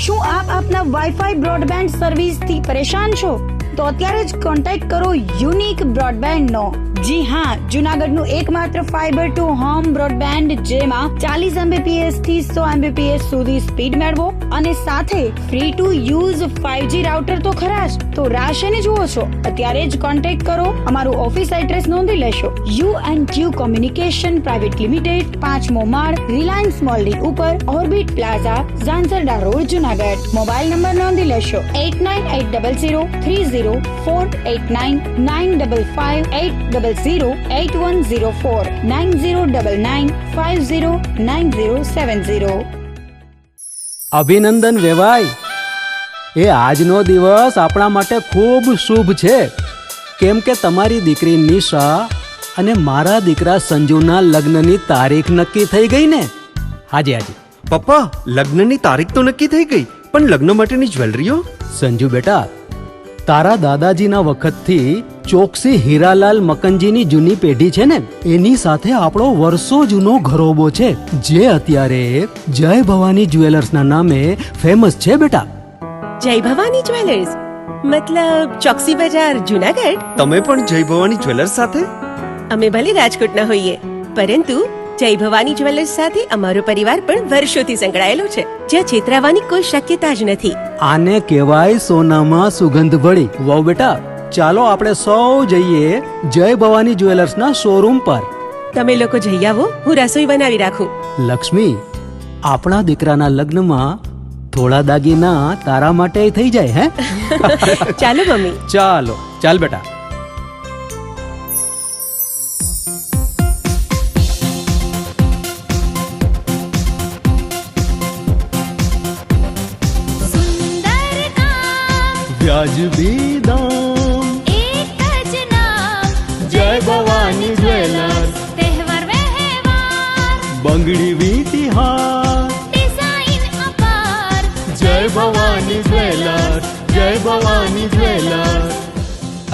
શું આપ આપના વાઈફાઈ બ્રોડબેન્ડ સર્વિસથી પરેશાન છો? તો અત્યારે જ કોન્ટેક્ટ કરો યુનિક બ્રોડબેન્ડનો. જી હા, જૂનાગઢનું એકમાત્ર ફાઈબર ટુ હોમ બ્રોડબેન્ડ, જેમાં 40 Mbps થી 100 Mbps સુધી સ્પીડ મેળવો અને સાથે free to use 5G router તો ખરા જ. તો રાહ શેની જુઓ છો? અત્યારે જ કોન્ટેક્ટ કરો. અમારું ઓફિસ એડ્રેસ નોંધી લેશો. U&Q કોમ્યુનિકેશન પ્રાઇવેટ લિમિટેડ, 5મો માળ, રિલાયન્સ મોલની ઉપર, orbit plaza, Zanzarda road, Junagadh. Mobile number નોંધી લેશો 8980030489 95580808104 9099509070. અભિનંદન વેવાય. એ આજનો દિવસ આપણા માટે ખૂબ શુભ છે, કેમ કે તમારી દીકરી નિશા અને મારા દીકરા સંજુના લગ્નની તારીખ નક્કી થઈ ગઈ ને. હાજી હાજી પપ્પા, લગ્નની તારીખ તો નક્કી થઈ ગઈ, પણ લગ્ન માટેની જ્વેલરીઓ? સંજુ બેટા, તારા દાદાજીના વખતથી ચોકસી હીરાલાલ મકનજીની જૂની પેઢી છે ને, એની સાથે આપણો વર્ષો જૂનો ઘરોબો છે, જે અત્યારે જય ભવાની જ્વેલર્સના નામે ફેમસ છે બેટા. જય ભવાની જ્વેલર્સ મતલબ ચોકસી બજાર, જૂનાગઢ? તમે પણ જય ભવાની જ્વેલર્સ સાથે? અમે ભલે રાજકોટના હોઈએ, પરંતુ જય ભવાની જ્વેલર્સ સાથે અમારો પરિવાર પણ વર્ષોથી સંકળાયેલો છે, જ્યાં છેતરાવાની કોઈ શક્યતા જ નથી. આને કહેવાય સોનામાં સુગંધ ભળી. વાવ બેટા, ચાલો આપણે સૌ જઈએ જય ભવાની જ્વેલર્સના શોરૂમ પર. તમે લોકો જઈ આવો, હું રસોઈ બનાવી રાખું. લક્ષ્મી, આપણા દીકરાના લગ્નમાં થોડા દાગીના તારા માટે થઈ જાય. હે ચાલો મમ્મી. ચાલો ચાલ બેટા. વ્યાજબી દામ, એક જ નામ, જય ભવાની જ્વેલર્સ. તહેવાર વ્યવહાર, બંગડી વીંટી હાર, ડિઝાઇન અપાર, જય ભવાની જ્વેલર્સ, જય ભવાની જ્વેલર્સ.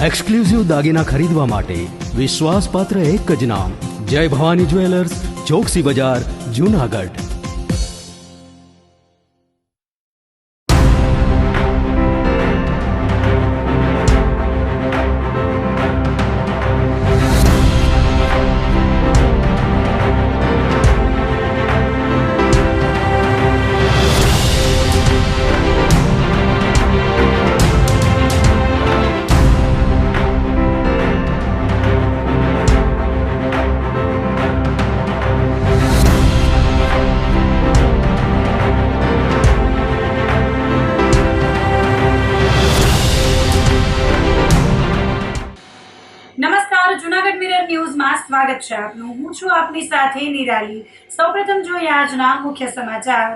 એક્સક્લુઝિવ દાગીના ખરીદવા માટે વિશ્વાસપાત્ર એક જ નામ, જય ભવાની જ્વેલર્સ, ચોકસી બજાર, જૂનાગઢ. નમસ્કાર, જૂનાગઢ મિરર ન્યૂઝમાં સ્વાગત છે આપનું. હું છું આપની સાથે નિરાલી. સૌપ્રથમ જોઈએ આજના મુખ્ય સમાચાર.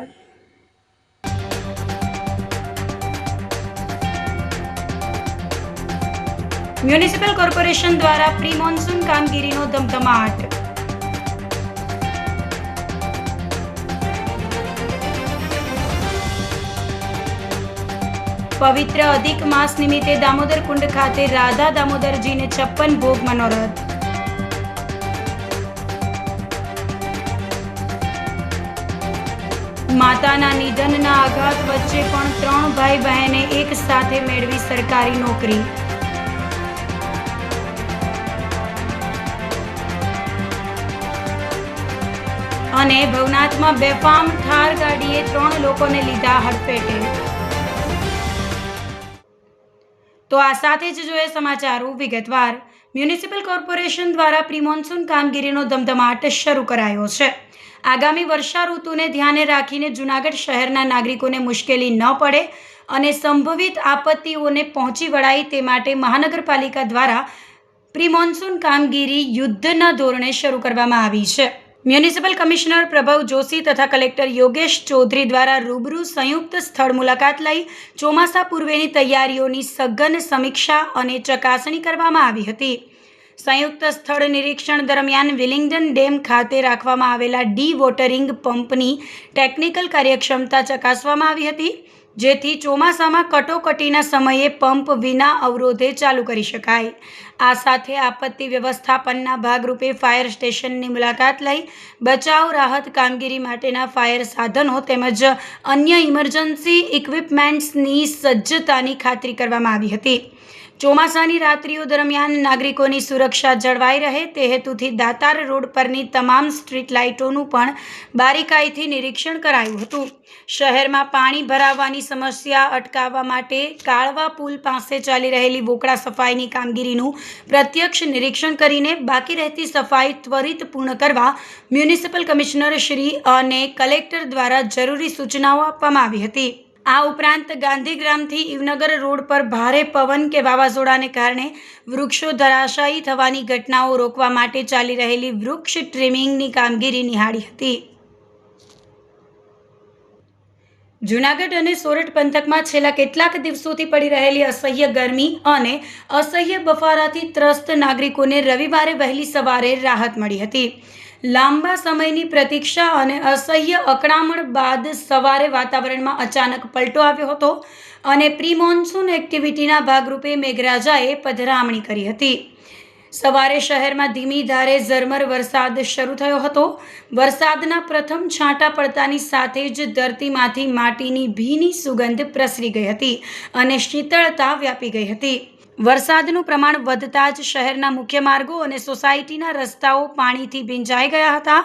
મ્યુનિસિપલ કોર્પોરેશન દ્વારા પ્રી મોન્સૂન કામગીરીનો ધમધમાટ. પવિત્ર અધિક માસ નિમિત્તે દામોદર કુંડ ખાતે રાધા દામોદરજીને 56 ભોગ મનોરથ. માતાના નિધનના આઘાત વચ્ચે પણ 3 ભાઈ બહેને એક સાથે મેળવી સરકારી નોકરી. અને ભવનાથમાં બેફામ ઠાર ગાડીએ 3 લોકોને લીધા હડફેટે. તો આ સાથે જ જોઈએ સમાચારો વિગતવાર. મ્યુનિસિપલ કોર્પોરેશન દ્વારા પ્રી મોન્સૂન કામગીરીનો ધમધમાટ શરૂ કરાયો છે. આગામી વર્ષા ઋતુને ધ્યાને રાખીને જૂનાગઢ શહેરના નાગરિકોને મુશ્કેલી ન પડે અને સંભવિત આપત્તિઓને પહોંચી વળાય તે માટે મહાનગરપાલિકા દ્વારા પ્રી મોન્સૂન કામગીરી યુદ્ધના ધોરણે શરૂ કરવામાં આવી છે. મ્યુનિસિપલ કમિશનર પ્રભવ જોશી તથા કલેક્ટર યોગેશ ચૌધરી દ્વારા રૂબરૂ સંયુક્ત સ્થળ મુલાકાત લઈ ચોમાસા પૂર્વેની તૈયારીઓની સઘન સમીક્ષા અને ચકાસણી કરવામાં આવી હતી. સંયુક્ત સ્થળ નિરીક્ષણ દરમિયાન વિલિંગડન ડેમ ખાતે રાખવામાં આવેલા ડી વોટરિંગ પંપની ટેકનિકલ કાર્યક્ષમતા ચકાસવામાં આવી હતી. જેથી ચોમાસામાં કટોકટીના સમયે પંપ વિના અવરોધે ચાલુ કરી શકાય. આ સાથે આપત્તિ વ્યવસ્થાપનના ભાગરૂપે ફાયર સ્ટેશનની મુલાકાત લઈ બચાવ રાહત કામગીરી માટેના ફાયર સાધનો તેમજ અન્ય ઇમરજન્સી ઇક્વિપમેન્ટ્સની સજ્જતાની ખાતરી કરવામાં આવી હતી. ચોમાસાની રાત્રિઓ દરમિયાન નાગરિકોની સુરક્ષા જળવાઈ રહે તે હેતુથી દાતાર રોડ પરની તમામ સ્ટ્રીટ લાઇટોનું પણ બારીકાઈથી નિરીક્ષણ કરાયું હતું. શહેરમાં પાણી ભરાવાની સમસ્યા અટકાવવા માટે કાળવા પુલ પાસે ચાલી રહેલી વોકળા સફાઈની કામગીરીનું પ્રત્યક્ષ નિરીક્ષણ કરીને બાકી રહેતી સફાઈ ત્વરિત પૂર્ણ કરવા મ્યુનિસિપલ કમિશનર શ્રી અને કલેક્ટર દ્વારા જરૂરી સૂચનાઓ આપવામાં આવી હતી. આ ઉપરાંત ગાંધીગ્રામથી ઈવનગર રોડ પર ભારે પવન કે વાવાઝોડાને કારણે વૃક્ષો ધરાશાયી થવાની ઘટનાઓ રોકવા માટે ચાલી રહેલી વૃક્ષ ટ્રીમિંગની કામગીરી નિહાળી હતી. જૂનાગઢ અને સોરઠ પંથકમાં છેલ્લા કેટલાક દિવસોથી પડી રહેલી અસહ્ય ગરમી અને અસહ્ય બફારાથી ત્રસ્ત નાગરિકોને રવિવારે વહેલી સવારે રાહત મળી હતી. લાંબા સમયની પ્રતીક્ષા અને અસહ્ય અકળામણ બાદ સવારે વાતાવરણમાં અચાનક પલટો આવ્યો હતો અને પ્રી મોન્સૂન એક્ટિવિટીના ભાગરૂપે મેઘરાજાએ પધરામણી કરી હતી. સવારે શહેરમાં ધીમી ધારે ઝરમર વરસાદ શરૂ થયો હતો. વરસાદના પ્રથમ છાંટા પડતાની સાથે જ ધરતીમાંથી માટીની ભીની સુગંધ પ્રસરી ગઈ હતી અને શીતળતા વ્યાપી ગઈ હતી. વરસાદનું પ્રમાણ વધતા જ શહેરના મુખ્ય માર્ગો અને સોસાયટીના રસ્તાઓ પાણીથી ભીંજાઈ ગયા હતા.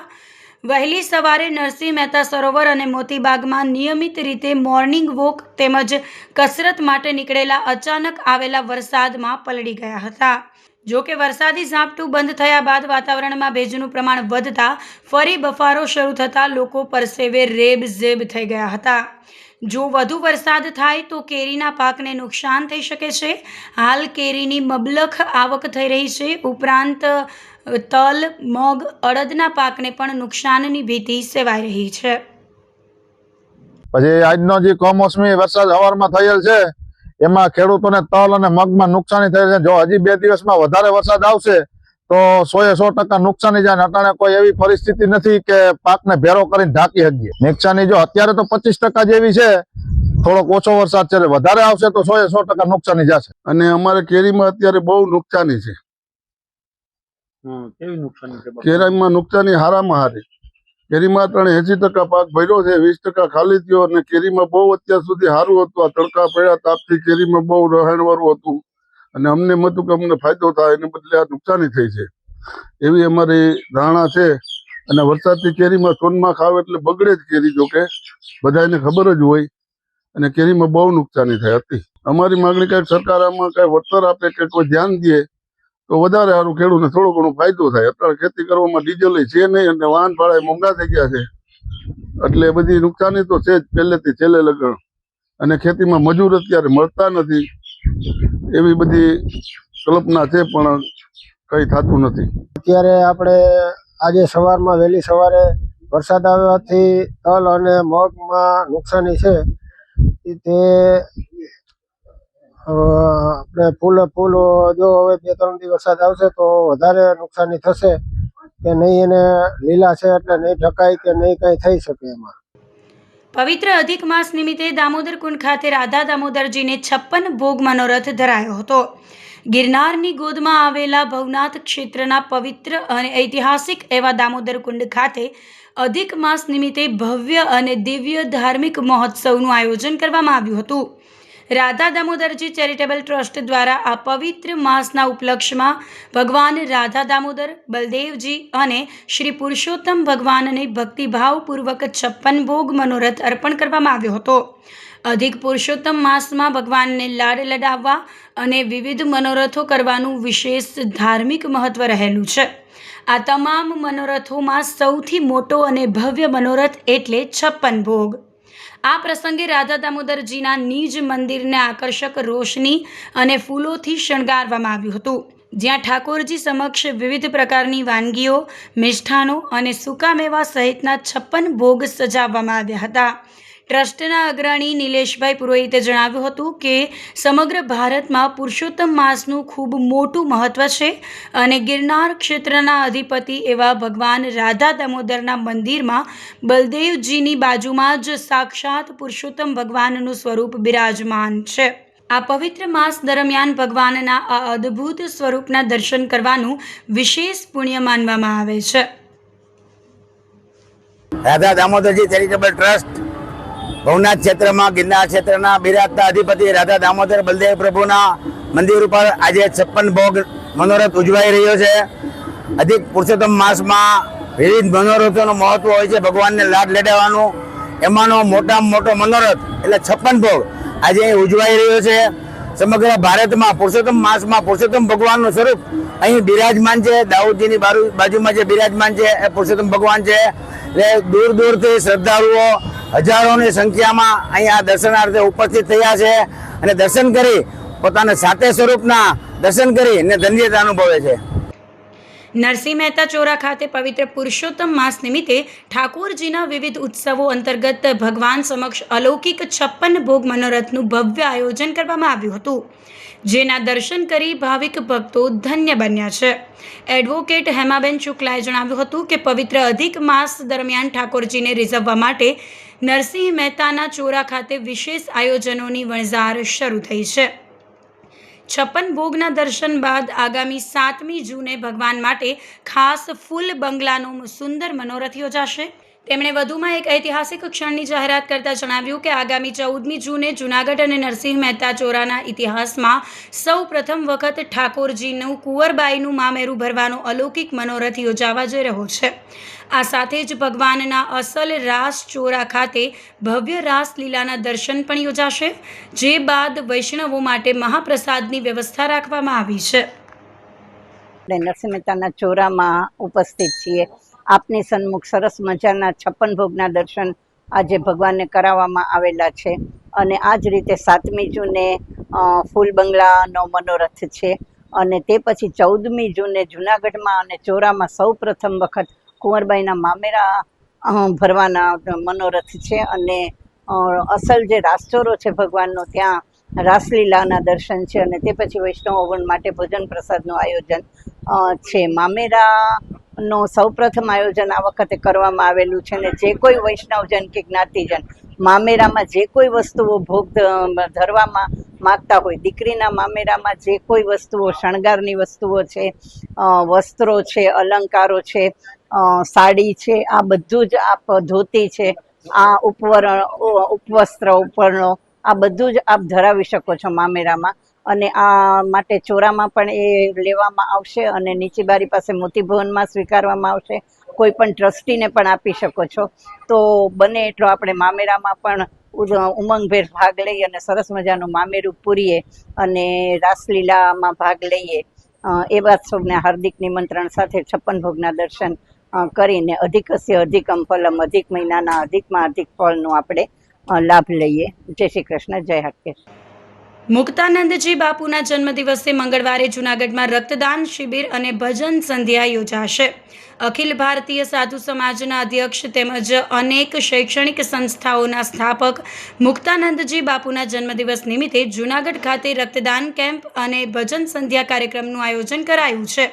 વહેલી સવારે નરસિંહ મહેતા સરોવર અને મોતીબાગમાં નિયમિત રીતે મોર્નિંગ વોક તેમજ કસરત માટે નીકળેલા અચાનક આવેલા વરસાદમાં પલળી ગયા હતા. જો કે વરસાદી ઝાપટું બંધ થયા બાદ વાતાવરણમાં ભેજનું પ્રમાણ વધતા ફરી બફારો શરૂ થતાં લોકો પરસેવે રેબઝેબ થઈ ગયા હતા. જો વધુ વરસાદ થાય તો કેરીના પાકને નુકસાન થઈ શકે છે. હાલ કેરીની મબલખ આવક થઈ રહી છે. ઉપરાંત તલ, મગ, અડદના પાકને પણ નુકસાનની ભીતિ સેવાઈ રહી છે. પછી આજનો જે કમોસમી વરસાદ સવારમાં થયેલ છે એમાં ખેડૂતોને તલ અને મગમાં નુકસાની થઈ છે. જો હજી 2 દિવસમાં વધારે વરસાદ આવશે તો 100% નુકસાની જાય. અટાણે કોઈ એવી પરિસ્થિતિ નથી કે પાકને ભેરો કરીને ઢાંકી શકીએ. નુકસાની જો અત્યારે તો 25% જેવી છે. થોડોક ઓછો વરસાદ છે, વધારે આવશે તો 100% નુકસાની જશે. અને અમારે કેરીમાં અત્યારે બહુ નુકસાની છે. કેવી નુકસાની છે? કેરીમાં નુકસાની હારામાં હારી. કેરીમાં 80% પાક ભર્યો છે, 20% ખાલી થયો. અને કેરીમાં બહુ અત્યાર સુધી સારું હતું. આ તડકા પડ્યા તાપથી કેરીમાં બહુ રહાણવાળું હતું અને અમને હતું કે અમને ફાયદો થાય, એને બદલે આ નુકસાની થઈ છે એવી અમારી ધારણા છે. અને વરસાદથી કેરીમાં સોનમાં ખાવ એટલે બગડે જ કેરી. જો કે બધાને ખબર જ હોય. અને કેરીમાં બહુ નુકસાની થઈ હતી. અમારી માંગણી કઈ સરકાર આમાં કઈ વળતર આપે કે કોઈ ધ્યાન દે તો વધારે સારું, ખેડૂતને થોડો ઘણો ફાયદો થાય. અત્યારે ખેતી કરવામાં ડીઝલ છે નહીં અને વાહન ભાડા મોંઘા થઈ ગયા છે એટલે બધી નુકસાની તો છે જ પહેલેથી છેલ્લે લગન. અને ખેતીમાં મજૂર અત્યારે મળતા નથી એવી બધી કલ્પના છે પણ કઈ થતું નથી. અત્યારે આપણે આજે સવારમાં વહેલી સવારે વરસાદ આવવાથી તલ અને મગમાં નુકસાની છે. તે આપણે ફૂલ જો હવે 2-3 દિવસ વરસાદ આવશે તો વધારે નુકસાની થશે કે નહીં. એને લીલા છે એટલે નહીં ઢકાય કે નહીં કંઈ થઈ શકે એમાં. પવિત્ર અધિક માસ નિમિત્તે દામોદર કુંડ ખાતે રાધા દામોદરજીને 56 ભોગ મનોરથ ધરાયો હતો. ગિરનારની ગોદમાં આવેલા ભવનાથ ક્ષેત્રના પવિત્ર અને ઐતિહાસિક એવા દામોદર કુંડ ખાતે અધિક માસ નિમિત્તે ભવ્ય અને દિવ્ય ધાર્મિક મહોત્સવનું આયોજન કરવામાં આવ્યું હતું. રાધા દામોદરજી ચેરિટેબલ ટ્રસ્ટ દ્વારા આ પવિત્ર માસના ઉપલક્ષમાં ભગવાન રાધા દામોદર, બલદેવજી અને શ્રી પુરુષોત્તમ ભગવાનને ભક્તિભાવપૂર્વક 56 ભોગ મનોરથ અર્પણ કરવામાં આવ્યો હતો. અધિક પુરુષોત્તમ માસમાં ભગવાનને લાડ લડાવવા અને વિવિધ મનોરથો કરવાનું વિશેષ ધાર્મિક મહત્વ રહેલું છે. આ તમામ મનોરથોમાં સૌથી મોટો અને ભવ્ય મનોરથ એટલે 56 ભોગ. આ પ્રસંગે રાધા દામોદરજીના નિજ મંદિરને આકર્ષક રોશની અને ફૂલોથી શણગારવામાં આવ્યું હતું, જ્યાં ઠાકોરજી સમક્ષ વિવિધ પ્રકારની વાનગીઓ, મિષ્ઠાનો અને સૂકા મેવા સહિતના 56 ભોગ સજાવવામાં આવ્યા હતા. ટ્રસ્ટના અગ્રણી નિલેશભાઈ પુરોહિતે જણાવ્યું હતું કે સમગ્ર ભારતમાં પુરુષોત્તમ માસનું ખૂબ મોટું મહત્ત્વ છે અને ગિરનાર ક્ષેત્રના અધિપતિ એવા ભગવાન રાધા દામોદરના મંદિરમાં બલદેવજીની બાજુમાં જ સાક્ષાત પુરુષોત્તમ ભગવાનનું સ્વરૂપ બિરાજમાન છે. આ પવિત્ર માસ દરમિયાન ભગવાનના આ અદ્ભુત સ્વરૂપના દર્શન કરવાનું વિશેષ પુણ્ય માનવામાં આવે છે. રાધા દામોદરજી ચેરિટેબલ ટ્રસ્ટ ભવનાથ ક્ષેત્રમાં ગિરનાર ક્ષેત્રના બિરાજતા અધિપતિ રાધા દામોદર બલદેવ પ્રભુના મંદિર ઉપર આજે 56 ભોગ મનોરથ ઉજવાઈ રહ્યો છે. અધિક પુરુષોત્તમ માસમાં વિવિધ મનોરથોનું મહત્વ હોય છે. ભગવાનને લાડ લેડાવવાનું એમાંનો મોટામાં મોટો મનોરથ એટલે 56 ભોગ આજે અહીં ઉજવાઈ રહ્યો છે. સમગ્ર ભારતમાં પુરુષોત્તમ માસમાં પુરુષોત્તમ ભગવાનનું સ્વરૂપ અહીં બિરાજમાન છે. દાઉદજીની બાજુમાં જે બિરાજમાન છે એ પુરુષોત્તમ ભગવાન છે. એટલે દૂર દૂરથી શ્રદ્ધાળુઓ હજારોની સંખ્યામાં અહીંયા દર્શનાર્થે ઉપસ્થિત થયા છે અને દર્શન કરી પોતાના સાતે સ્વરૂપના દર્શન કરી અને ધન્યતા અનુભવે છે. નરસિંહ મહેતા ચોરા ખાતે પવિત્ર પુરુષોત્તમ માસ નિમિત્તે ઠાકોરજીના વિવિધ ઉત્સવો અંતર્ગત ભગવાન સમક્ષ અલૌકિક 56 ભોગ મનોરથનું ભવ્ય આયોજન કરવામાં આવ્યું હતું, જેના દર્શન કરી ભાવિક ભક્તો ધન્ય બન્યા છે. એડવોકેટ હેમાબેન શુક્લાએ જણાવ્યું હતું કે પવિત્ર અધિક માસ દરમિયાન ઠાકોરજીને રીઝવવા માટે નરસિંહ મહેતાના ચોરા ખાતે વિશેષ આયોજનોની વણઝાર શરૂ થઈ છે. 56 ભોગના દર્શન બાદ આગામી 7મી જૂને ભગવાન માટે ખાસ ફૂલ બંગલાનો સુંદર મનોરથ યોજાશે. તેમણે વધુમાં એક ઐતિહાસિક ક્ષણની જાહેરાત કરતા જણાવ્યું કે આગામી 14મી જૂને જૂનાગઢ અને નરસિંહ મહેતા ચોરાના ઇતિહાસમાં સૌ પ્રથમ વખત ઠાકોરજીનું કુંવરબાઈનું મામેરું ભરવાનો અલૌકિક મનોરથ યોજાવા જઈ રહ્યો છે. આ સાથે જ ભગવાનના અસલ રાસ ચોરા ખાતે ભવ્ય રાસલીલાના દર્શન પણ યોજાશે, જે બાદ વૈષ્ણવો માટે મહાપ્રસાદની વ્યવસ્થા રાખવામાં આવી છે. નરસિંહ મહેતાના ચોરામાં ઉપસ્થિત છીએ. આપની સન્મુખ સરસ મજાના 56 ભોગના દર્શન આજે ભગવાનને કરાવવામાં આવેલા છે અને આ જ રીતે 7મી જૂને ફૂલ બંગલાનો મનોરથ છે અને તે પછી 14મી જૂને જૂનાગઢમાં અને ચોરામાં સૌ પ્રથમ વખત કુંવરબાઈના મામેરા ભરવાના મનોરથ છે અને અસલ જે રાસચોરો છે ભગવાનનો ત્યાં રાસલીલાના દર્શન છે અને તે પછી વૈષ્ણવગણ માટે ભોજન પ્રસાદનું આયોજન છે. મામેરાનો સૌ પ્રથમ આયોજન આ વખતે કરવામાં આવેલું છે અને જે કોઈ વૈષ્ણવજન કે જ્ઞાતિજન મામેરામાં જે કોઈ વસ્તુઓ ભોગ ધરવામાં માગતા હોય, દીકરીના મામેરામાં જે કોઈ વસ્તુઓ શણગારની વસ્તુઓ છે, વસ્ત્રો છે, અલંકારો છે, સાડી છે, આ બધું જ આપ ધોતી છે, આ ઉપવસ્ત્ર ઉપરનો આ બધું જ આપ ધરાવી શકો છો મામેરામાં અને આ માટે ચોરામાં પણ એ લેવામાં આવશે અને નીચી બારી પાસે મોતી ભવનમાં સ્વીકારવામાં આવશે. કોઈ પણ ટ્રસ્ટીને પણ આપી શકો છો. તો બને એટલો આપણે મામેરામાં પણ ઉમંગભેર ભાગ લઈએ અને સરસ મજાનું મામેરું પૂરીએ અને રાસલીલામાં ભાગ લઈએ. એ વાત સૌને હાર્દિક નિમંત્રણ સાથે 56 ભોગના દર્શન કરીને અધિકસ્ય અધિકમ ફલમ, અધિક મહિનાના અધિકમાં અધિક ફળનો આપણે લાભ લઈએ. જય શ્રી કૃષ્ણ. જય હાટકેશ. મુક્તાનંદજી બાપુના જન્મદિવસે મંગળવારે જૂનાગઢમાં રક્તદાન શિબિર અને ભજન સંધ્યા યોજાશે. અખિલ ભારતીય સાધુ સમાજના અધ્યક્ષ તેમજ અનેક શૈક્ષણિક સંસ્થાઓના સ્થાપક મુક્તાનંદજી બાપુના જન્મદિવસ નિમિત્તે જૂનાગઢ ખાતે રક્તદાન કેમ્પ અને ભજન સંધ્યા કાર્યક્રમનું આયોજન કરાયું છે,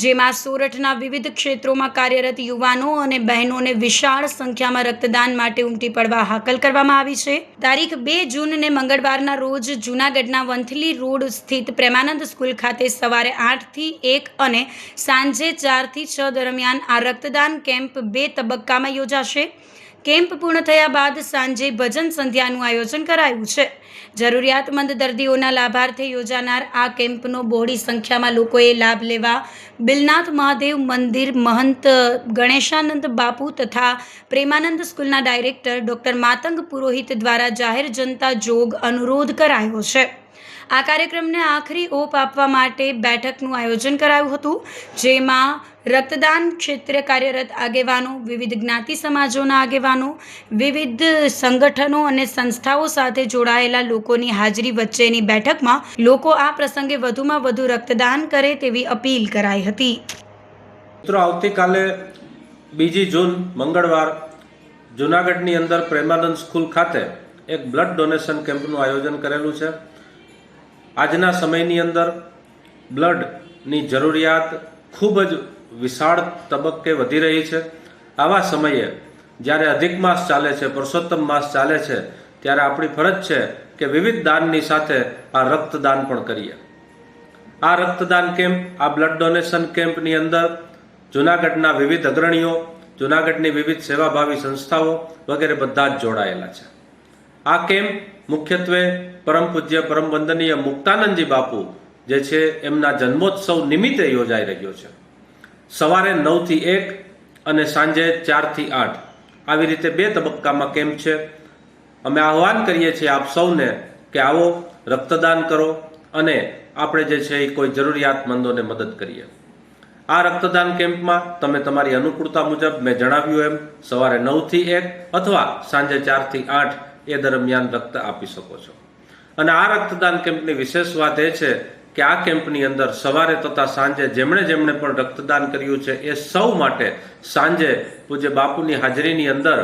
જેમાં સોરઠના વિવિધ ક્ષેત્રોમાં કાર્યરત યુવાનો અને બહેનોને વિશાળ સંખ્યામાં રક્તદાન માટે ઉમટી પડવા હાકલ કરવામાં આવી છે. તારીખ 2 જૂનને મંગળવારના રોજ જૂનાગઢના વંથલી રોડ સ્થિત પ્રેમાનંદ સ્કૂલ ખાતે સવારે 8 થી 1 અને સાંજે 4 થી 6 દરમિયાન આ રક્તદાન કેમ્પ 2 તબક્કામાં યોજાશે. કેમ્પ પૂર્ણ થયા બાદ સાંજે ભજન સંધ્યાનું આયોજન કરાયું છે. જરૂરિયાતમંદ દર્દીઓના લાભાર્થે યોજાનાર આ કેમ્પનો બહોળી સંખ્યામાં લોકોએ લાભ લેવા બિલનાથ મહાદેવ મંદિર મહંત ગણેશાનંદ બાપુ તથા પ્રેમાનંદ સ્કૂલના ડાયરેક્ટર ડૉક્ટર માતંગ પુરોહિત દ્વારા જાહેર જનતા જોગ અનુરોધ કરાયો છે. આ કાર્યક્રમને આખરી ઓપ આપવા માટે બેઠકનું આયોજન કરાયું હતું, જેમાં રક્તદાન ક્ષેત્રે કાર્યરત આગેવાનો, વિવિધ જ્ઞાતિ સમાજોના આગેવાનો, વિવિધ સંગઠનો અને સંસ્થાઓ સાથે જોડાયેલા લોકોની હાજરી વચ્ચેની બેઠકમાં લોકો આ પ્રસંગે વધુમાં વધુ રક્તદાન કરે તેવી અપીલ કરાઈ હતી. મિત્રો, આવતીકાલે 2 જૂન મંગળવાર જૂનાગઢની અંદર પ્રેમાનંદ સ્કૂલ ખાતે એક બ્લડ ડોનેશન કેમ્પનું આયોજન કરેલું છે. આજના સમયની અંદર બ્લડની જરૂરિયાત ખૂબ જ વિશાળ તબક્કે વધી રહી છે. આવા સમયે જ્યારે અધિક માસ ચાલે છે, પુરુષોત્તમ માસ ચાલે છે, ત્યારે આપણી ફરજ છે કે વિવિધ દાનની સાથે આ રક્તદાન પણ કરીએ. આ રક્તદાન કેમ્પ, આ બ્લડ ડોનેશન કેમ્પની અંદર જૂનાગઢના વિવિધ અગ્રણીઓ, જૂનાગઢની વિવિધ સેવાભાવી સંસ્થાઓ વગેરે બધા જ જોડાયેલા છે. આ કેમ્પ મુખ્યત્વે પરમ પૂજ્ય પરમ વંદનીય મુક્તાનંદજી બાપુ જે છે એમના જન્મોત્સવ નિમિત્તે યોજાઈ રહ્યો છે. સવારે 9 થી 1 અને સાંજે 4 થી 8 આવી રીતે 2 તબક્કામાં કેમ્પ છે. અમે આહ્વાન કરીએ છીએ આપ સૌને કે આવો, રક્તદાન કરો અને આપણે જે છે એ કોઈ જરૂરિયાતમંદોને મદદ કરીએ. આ રક્તદાન કેમ્પમાં તમે તમારી અનુકૂળતા મુજબ મેં જણાવ્યું એમ સવારે 9 થી 1 અથવા સાંજે 4 થી 8 એ દરમિયાન રક્ત આપી શકો છો. અને આ રક્તદાન કેમ્પની વિશેષ વાત એ છે કે આ કેમ્પની અંદર સવારે તથા સાંજે જેમણે પણ રક્તદાન કર્યું છે એ સૌ માટે સાંજે પૂજ્ય બાપુની હાજરીની અંદર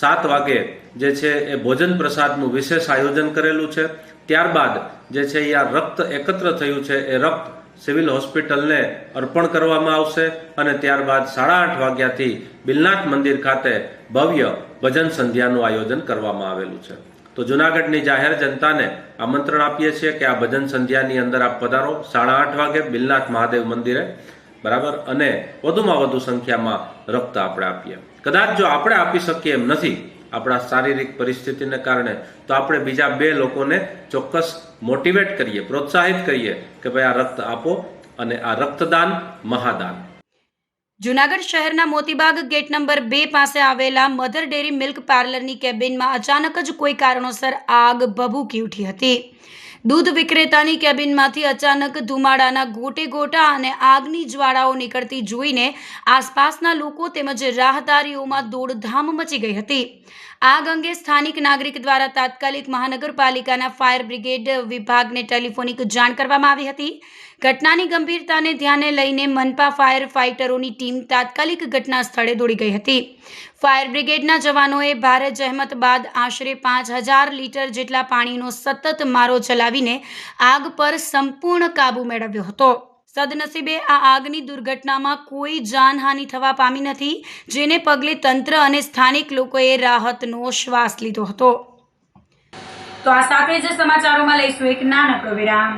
7 વાગે જે છે એ ભોજન પ્રસાદનું વિશેષ આયોજન કરેલું છે. ત્યારબાદ જે છે એ આ રક્ત એકત્ર થયું છે એ રક્ત સિવિલ હોસ્પિટલને અર્પણ કરવામાં આવશે અને ત્યારબાદ 8:30 વાગ્યાથી બિલનાથ મંદિર ખાતે ભવ્ય ભજન સંધ્યાનું આયોજન કરવામાં આવેલું છે. તો જૂનાગઢની જાહેર જનતાને આમંત્રણ આપીએ છીએ કે આ ભજન સંધ્યાની અંદર આપ પધારો 8:30 વાગે બિલનાથ મહાદેવ મંદિરે, બરાબર, અને વધુમાં વધુ સંખ્યામાં રક્ત આપણે આપીએ. કદાચ જો આપણે આપી શકીએ એમ નથી આપણા શારીરિક પરિસ્થિતિને કારણે, તો આપણે બીજા 2 લોકોને ચોક્કસ મોટિવેટ કરીએ, પ્રોત્સાહિત કરીએ કે ભાઈ આ રક્ત આપો અને આ રક્તદાન મહાદાન. જૂનાગઢ શહેરના મોતીબાગ ગેટ નંબર 2 પાસે આવેલા મધર ડેરી મિલ્ક પાર્લરની કેબિનમાં અચાનક જ કોઈ કારણોસર આગ ભભૂકી ઉઠી હતી. દૂધ વિક્રેતાની કેબિનમાંથી અચાનક ધુમાડાના ગોટે ગોટા અને આગની જ્વાળાઓ નીકળતી જોઈને આસપાસના લોકો તેમજ રાહદારીઓમાં દોડધામ મચી ગઈ હતી. આગ અંગે સ્થાનિક નાગરિક દ્વારા તાત્કાલિક મહાનગરપાલિકાના ફાયર બ્રિગેડ વિભાગને ટેલિફોનિક જાણ કરવામાં આવી હતી. ઘટનાની ગંભીરતાને ધ્યાને લઈને મનપા ફાયર ફાઇટરોની ટીમ તાત્કાલિક ઘટના સ્થળે દોડી ગઈ હતી. ફાયર બ્રિગેડના જવાનોએ ભારે જહેમત બાદ આશરે 5000 લીટર જેટલા પાણીનો સતત મારો ચલાવીને આગ પર સંપૂર્ણ કાબુ મેળવ્યો હતો. સદનસીબે આ આગની દુર્ઘટનામાં કોઈ જાનહાનિ થવા પામી નથી, જેને પગલે તંત્ર અને સ્થાનિક લોકોએ રાહતનો શ્વાસ લીધો હતો. તો આ સાથે જ સમાચારોમાં લઈશું એક નાનકડો વિરામ.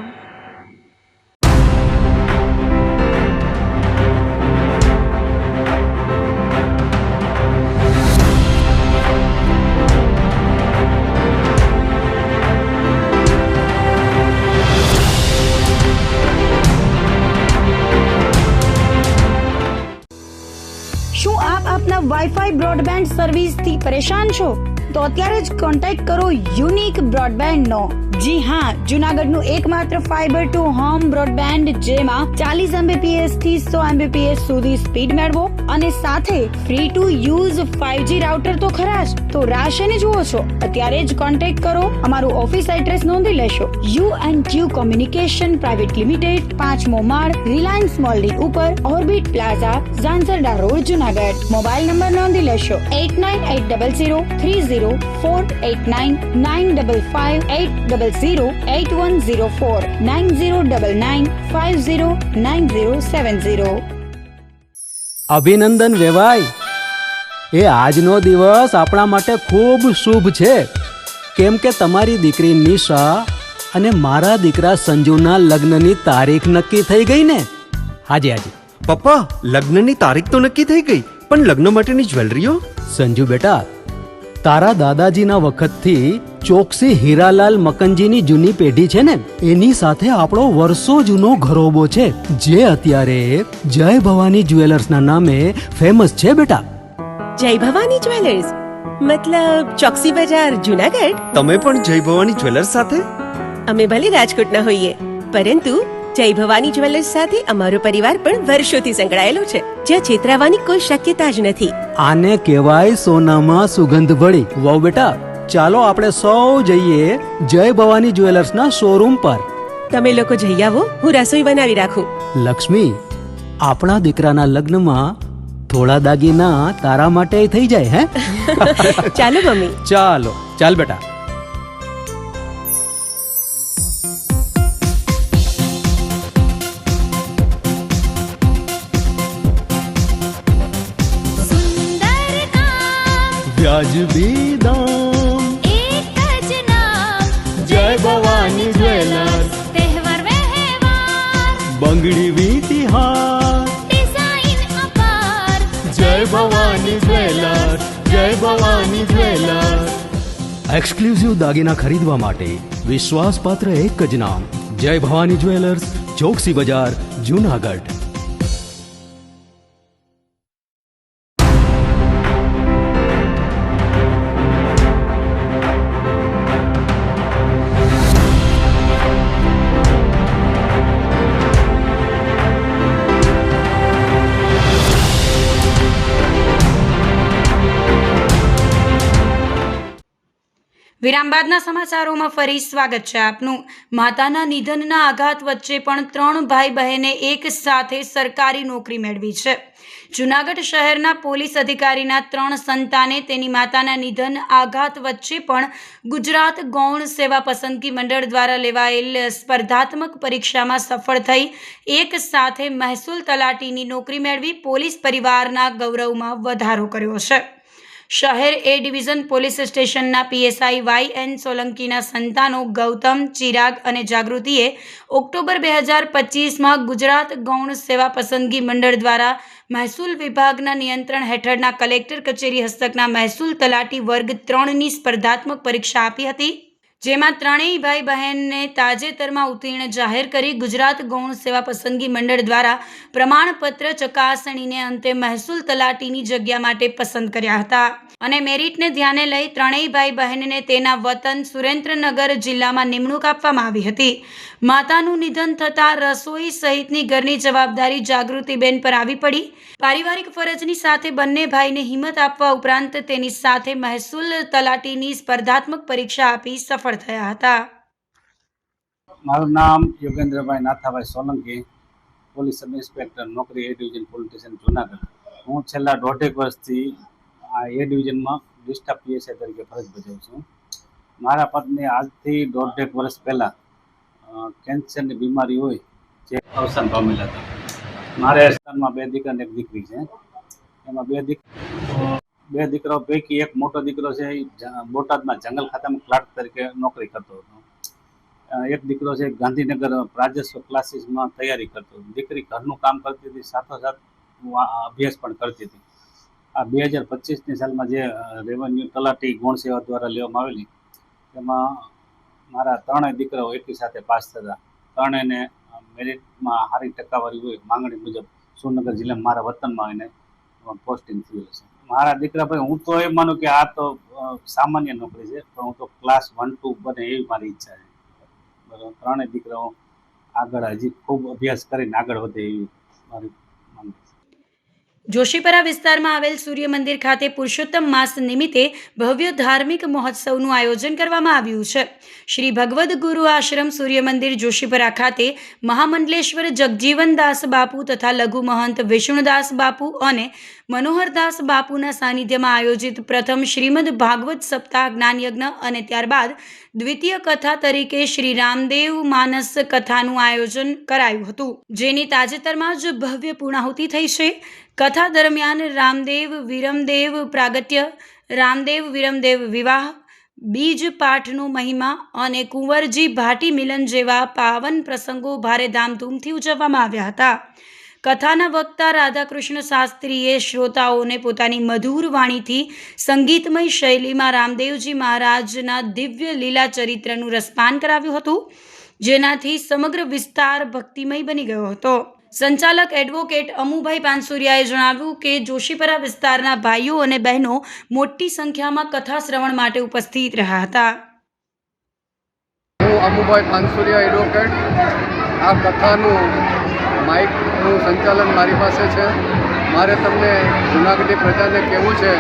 શું આપ આપના વાઈફાઈ બ્રોડબેન્ડ સર્વિસથી પરેશાન છો? તો અત્યારે જ કોન્ટેક્ટ કરો યુનિક બ્રોડબેન્ડનો. જી હા, જૂનાગઢનું એકમાત્ર ફાઈબર ટુ હોમ બ્રોડબેન્ડ, જેમાં 40 Mbps થી 100 Mbps સુધી સ્પીડ મેળવો અને સાથે free to use 5G router તો ખરા જ. તો રાહ શેની જુઓ છો? અત્યારે જ કોન્ટેક્ટ કરો. અમારું ઓફિસ એડ્રેસ નોંધી લેશો. U&Q કોમ્યુનિકેશન પ્રાઇવેટ લિમિટેડ, 5મો માળ, રિલાયન્સ મોલની ઉપર, orbit plaza, Zanzarda road, Junagadh. Mobile number નોંધી લેશો 89800304899558008104 9099509070. અભિનંદન વેવાય. એ આજનો દિવસ આપણા માટે ખૂબ શુભ છે, કેમ કે તમારી દીકરી નિશા અને મારા દીકરા સંજુના લગ્નની તારીખ નક્કી થઈ ગઈ ને. હાજી હાજી પપ્પા, લગ્નની તારીખ તો નક્કી થઈ ગઈ, પણ લગ્ન માટેની જ્વેલરીઓ? સંજુ બેટા, તારા દાદાજીના વખતથી ચોકસી હીરાલાલ મકનજીની જૂની પેઢી છે ને, એની સાથે આપણો વર્ષો જૂનો ઘરોબો છે, જે અત્યારે જય ભવાની જ્વેલર્સના નામે ફેમસ છે બેટા. જય ભવાની જ્વેલર્સ મતલબ ચોકસી બજાર, જૂનાગઢ? તમે પણ જય ભવાની જ્વેલર્સ સાથે? અમે ભલે રાજકોટના હોઈએ, પરંતુ જય ભવાની જ્વેલર્સ સાથે અમારો પરિવાર પણ વર્ષોથી સંકળાયેલો છે, જ્યાં છેતરાવાની કોઈ શક્યતા જ નથી. આને કહેવાય સોનામાં સુગંધ ભળી. વાવ બેટા, ચાલો આપણે સૌ જઈએ જય ભવાની જ્વેલર્સના શોરૂમ પર. તમે લોકો જઈ આવો, હું રસોઈ બનાવી રાખું. લક્ષ્મી, આપણા દીકરાના લગ્નમાં થોડા દાગીના તારા માટે થઈ જાય હે. ચાલો મમ્મી. ચાલો ચાલ બેટા. सुंदर काम વ્યાજબી દામ. एक ज नाम જય ભવાની જ્વેલર્સ. तहेवार व्यवहार બંગડી વીટી હાર. डिजाइन अपार જય ભવાની જ્વેલર્સ. જય ભવાની જ્વેલર્સ. એક્સક્લુઝિવ દાગીના ખરીદવા માટે વિશ્વાસપાત્ર એક જ નામ, જય ભવાની જ્વેલર્સ, ચોકસી બજાર, જૂનાગઢ. વિરામ બાદના સમાચારોમાં ફરી સ્વાગત છે આપનું. માતાના નિધનના આઘાત વચ્ચે પણ 3 ભાઈ બહેને એક સાથે સરકારી નોકરી મેળવી છે. જૂનાગઢ શહેરના પોલીસ અધિકારીના 3 સંતાને તેની માતાના નિધન આઘાત વચ્ચે પણ ગુજરાત ગૌણ સેવા પસંદગી મંડળ દ્વારા લેવાયેલ સ્પર્ધાત્મક પરીક્ષામાં સફળ થઈ એક સાથે મહેસૂલ તલાટીની નોકરી મેળવી પોલીસ પરિવારના ગૌરવમાં વધારો કર્યો છે. શહેર એ ડિવિઝન પોલીસ સ્ટેશનના પીએસઆઈ YN સોલંકીના સંતાનો ગૌતમ, ચિરાગ અને જાગૃતિએ ઓક્ટોબર 2025માં ગુજરાત ગૌણ સેવા પસંદગી મંડળ દ્વારા મહેસૂલ વિભાગના નિયંત્રણ હેઠળના કલેક્ટર કચેરી હસ્તકના મહેસૂલ તલાટી વર્ગ 3ની સ્પર્ધાત્મક પરીક્ષા આપી હતી, જેમાં ત્રણેય ભાઈ બહેનને તાજેતરમાં ઉત્તીર્ણ જાહેર કરી ગુજરાત ગૌણ સેવા પસંદગી મંડળ દ્વારા પ્રમાણપત્ર ચકાસણીને અંતે મહેસૂલ તલાટીની જગ્યા માટે પસંદ કર્યા હતા અને મેરિટને ધ્યાને લઈ ત્રણેય ભાઈ બહેનને તેના વતન સુરેન્દ્રનગર જિલ્લામાં નિમણૂક આપવામાં આવી હતી. માતાનું નિધન થતાં રસોઈ સહિતની ઘરની જવાબદારી જાગૃતિબેન પર આવી પડી. પારિવારિક ફરજની સાથે બંને ભાઈને હિંમત આપવા ઉપરાંત તેની સાથે મહેસૂલ તલાટીની સ્પર્ધાત્મક પરીક્ષા આપી સફળ થયા હતા. મારું નામ Yogendrabhai Nathabhai Solanki, police sub inspector, નોકરી A division police station Junagadh. હું છેલ્લા 1.5 વર્ષથી આ એ ડિવિઝનમાં ડિસ્ટ્રિક્ટ પીએસઆઈ તરીકે ફરજ બજાવું છું. મારા પત્ની આજથી 1.5 વર્ષ પહેલાં કેન્સરની બીમારી હોય જે અવસાન પામેલા હતા. મારા સ્થાનમાં 2 દીકરા અને 1 દીકરી છે. એમાં 2 દીકરાઓ પૈકી એક મોટો દીકરો છે એ બોટાદમાં જંગલ ખાતામાં ક્લાર્ક તરીકે નોકરી કરતો હતો. એક દીકરો છે ગાંધીનગર રાજસ્વ ક્લાસીસમાં તૈયારી કરતો હતો. દીકરી ઘરનું કામ કરતી હતી, સાથોસાથ અભ્યાસ પણ કરતી હતી. આ 2025ની સાલમાં જે રેવન્યુ તલાટી ગૌણ સેવા દ્વારા લેવામાં આવેલી તેમાં મારા 3 દીકરાઓ એકી સાથે પાસ થતા. 3ને મેરિટમાં સારી ટકાવારી હોય માંગણી મુજબ સુરેન્દ્રનગર જિલ્લામાં મારા વતનમાં એને પોસ્ટિંગ થયેલું છે. મારા દીકરા ભાઈ, હું તો એ માનું કે આ તો સામાન્ય નોકરી છે, પણ હું તો ક્લાસ 1-2 બને એવી મારી ઈચ્છા છે. બરાબર, 3 દીકરાઓ આગળ હજી ખૂબ અભ્યાસ કરીને આગળ વધે એવી મારી માંગ છે. જોશીપરા વિસ્તારમાં આવેલ સૂર્ય મંદિર ખાતે પુરુષોત્તમ માસ નિમિત્તે ભવ્ય ધાર્મિક મહોત્સવનું આયોજન કરવામાં આવ્યું છે. શ્રી ભગવદ ગુરુ આશ્રમ સૂર્ય મંદિર જોશીપરા ખાતે મહામંડલેશ્વર જગજીવનદાસ બાપુ તથા લઘુ મહંત વિષ્ણુદાસ બાપુ અને મનોહરદાસ બાપુના સાનિધ્યમાં આયોજિત પ્રથમ શ્રીમદ ભાગવત સપ્તાહ જ્ઞાનયજ્ઞ અને ત્યારબાદ દ્વિતીય કથા તરીકે શ્રી રામદેવ માનસ કથાનું આયોજન કરાયું હતું, જેની તાજેતરમાં જ ભવ્ય પૂર્ણાહુતિ થઈ છે. કથા દરમિયાન રામદેવ વિરમદેવ પ્રાગટ્ય, રામદેવ વિરમદેવ વિવાહ, બીજ પાઠનો મહિમા અને કુંવરજી ભાટી મિલન જેવા પાવન પ્રસંગો ભારે ધામધૂમથી ઉજવવામાં આવ્યા હતા. કથાના વક્તા રાધાકૃષ્ણ શાસ્ત્રીએ શ્રોતાઓને પોતાની મધુર વાણીથી સંગીતમય શૈલીમાં રામદેવજી મહારાજના દિવ્ય લીલા ચરિત્રનું રસપાન કરાવ્યું હતું, જેનાથી સમગ્ર વિસ્તાર ભક્તિમય બની ગયો હતો. સંચાલક એડવોકેટ અમુભાઈ પાનસુરિયાએ જણાવ્યું કે જોશીપરા વિસ્તારના ભાઈઓ અને બહેનો મોટી સંખ્યામાં કથા શ્રવણ માટે ઉપસ્થિત રહ્યા હતા. હું અમુભાઈ પાનસુરિયા એડવોકેટ. આ કથાનું માઇકનું સંચાલન મારી પાસે છે. મારે તમને જૂનાગઢની પ્રજાને કહેવું છે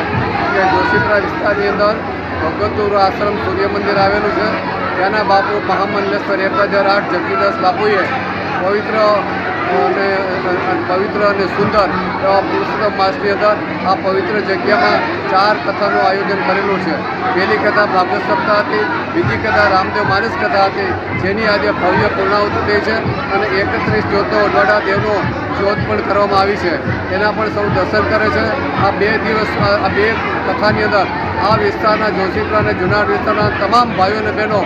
કે જોશીપરા વિસ્તારની અંદર ભગવદ ગુરુ આશ્રમ સૂર્ય મંદિર આવેલું છે. ત્યાંના બાપુ મહામંડલેશ્વર 1008 જગજીદાસ બાપુએ પવિત્ર અને પવિત્ર અને સુંદર એવા પુરુષોત્તમ માસની અંદર આ પવિત્ર જગ્યામાં 4 કથાનું આયોજન કરેલું છે. પહેલી કથા ભાગવત સપ્તાહ હતી, બીજી કથા રામદેવ માનસ કથા હતી, જેની આજે ભવ્ય પૂર્ણાહુતિ થઈ છે અને 31 જ્યોતનો ઉદવાડા દેવનો જ્યોત પણ કરવામાં આવી છે. એના પણ સૌ દર્શન કરે છે. આ 2 દિવસ આ 2 કથાની અંદર આ વિસ્તારના જોશીપુરા અને જુનાગઢ વિસ્તારના તમામ ભાઈઓ અને બહેનો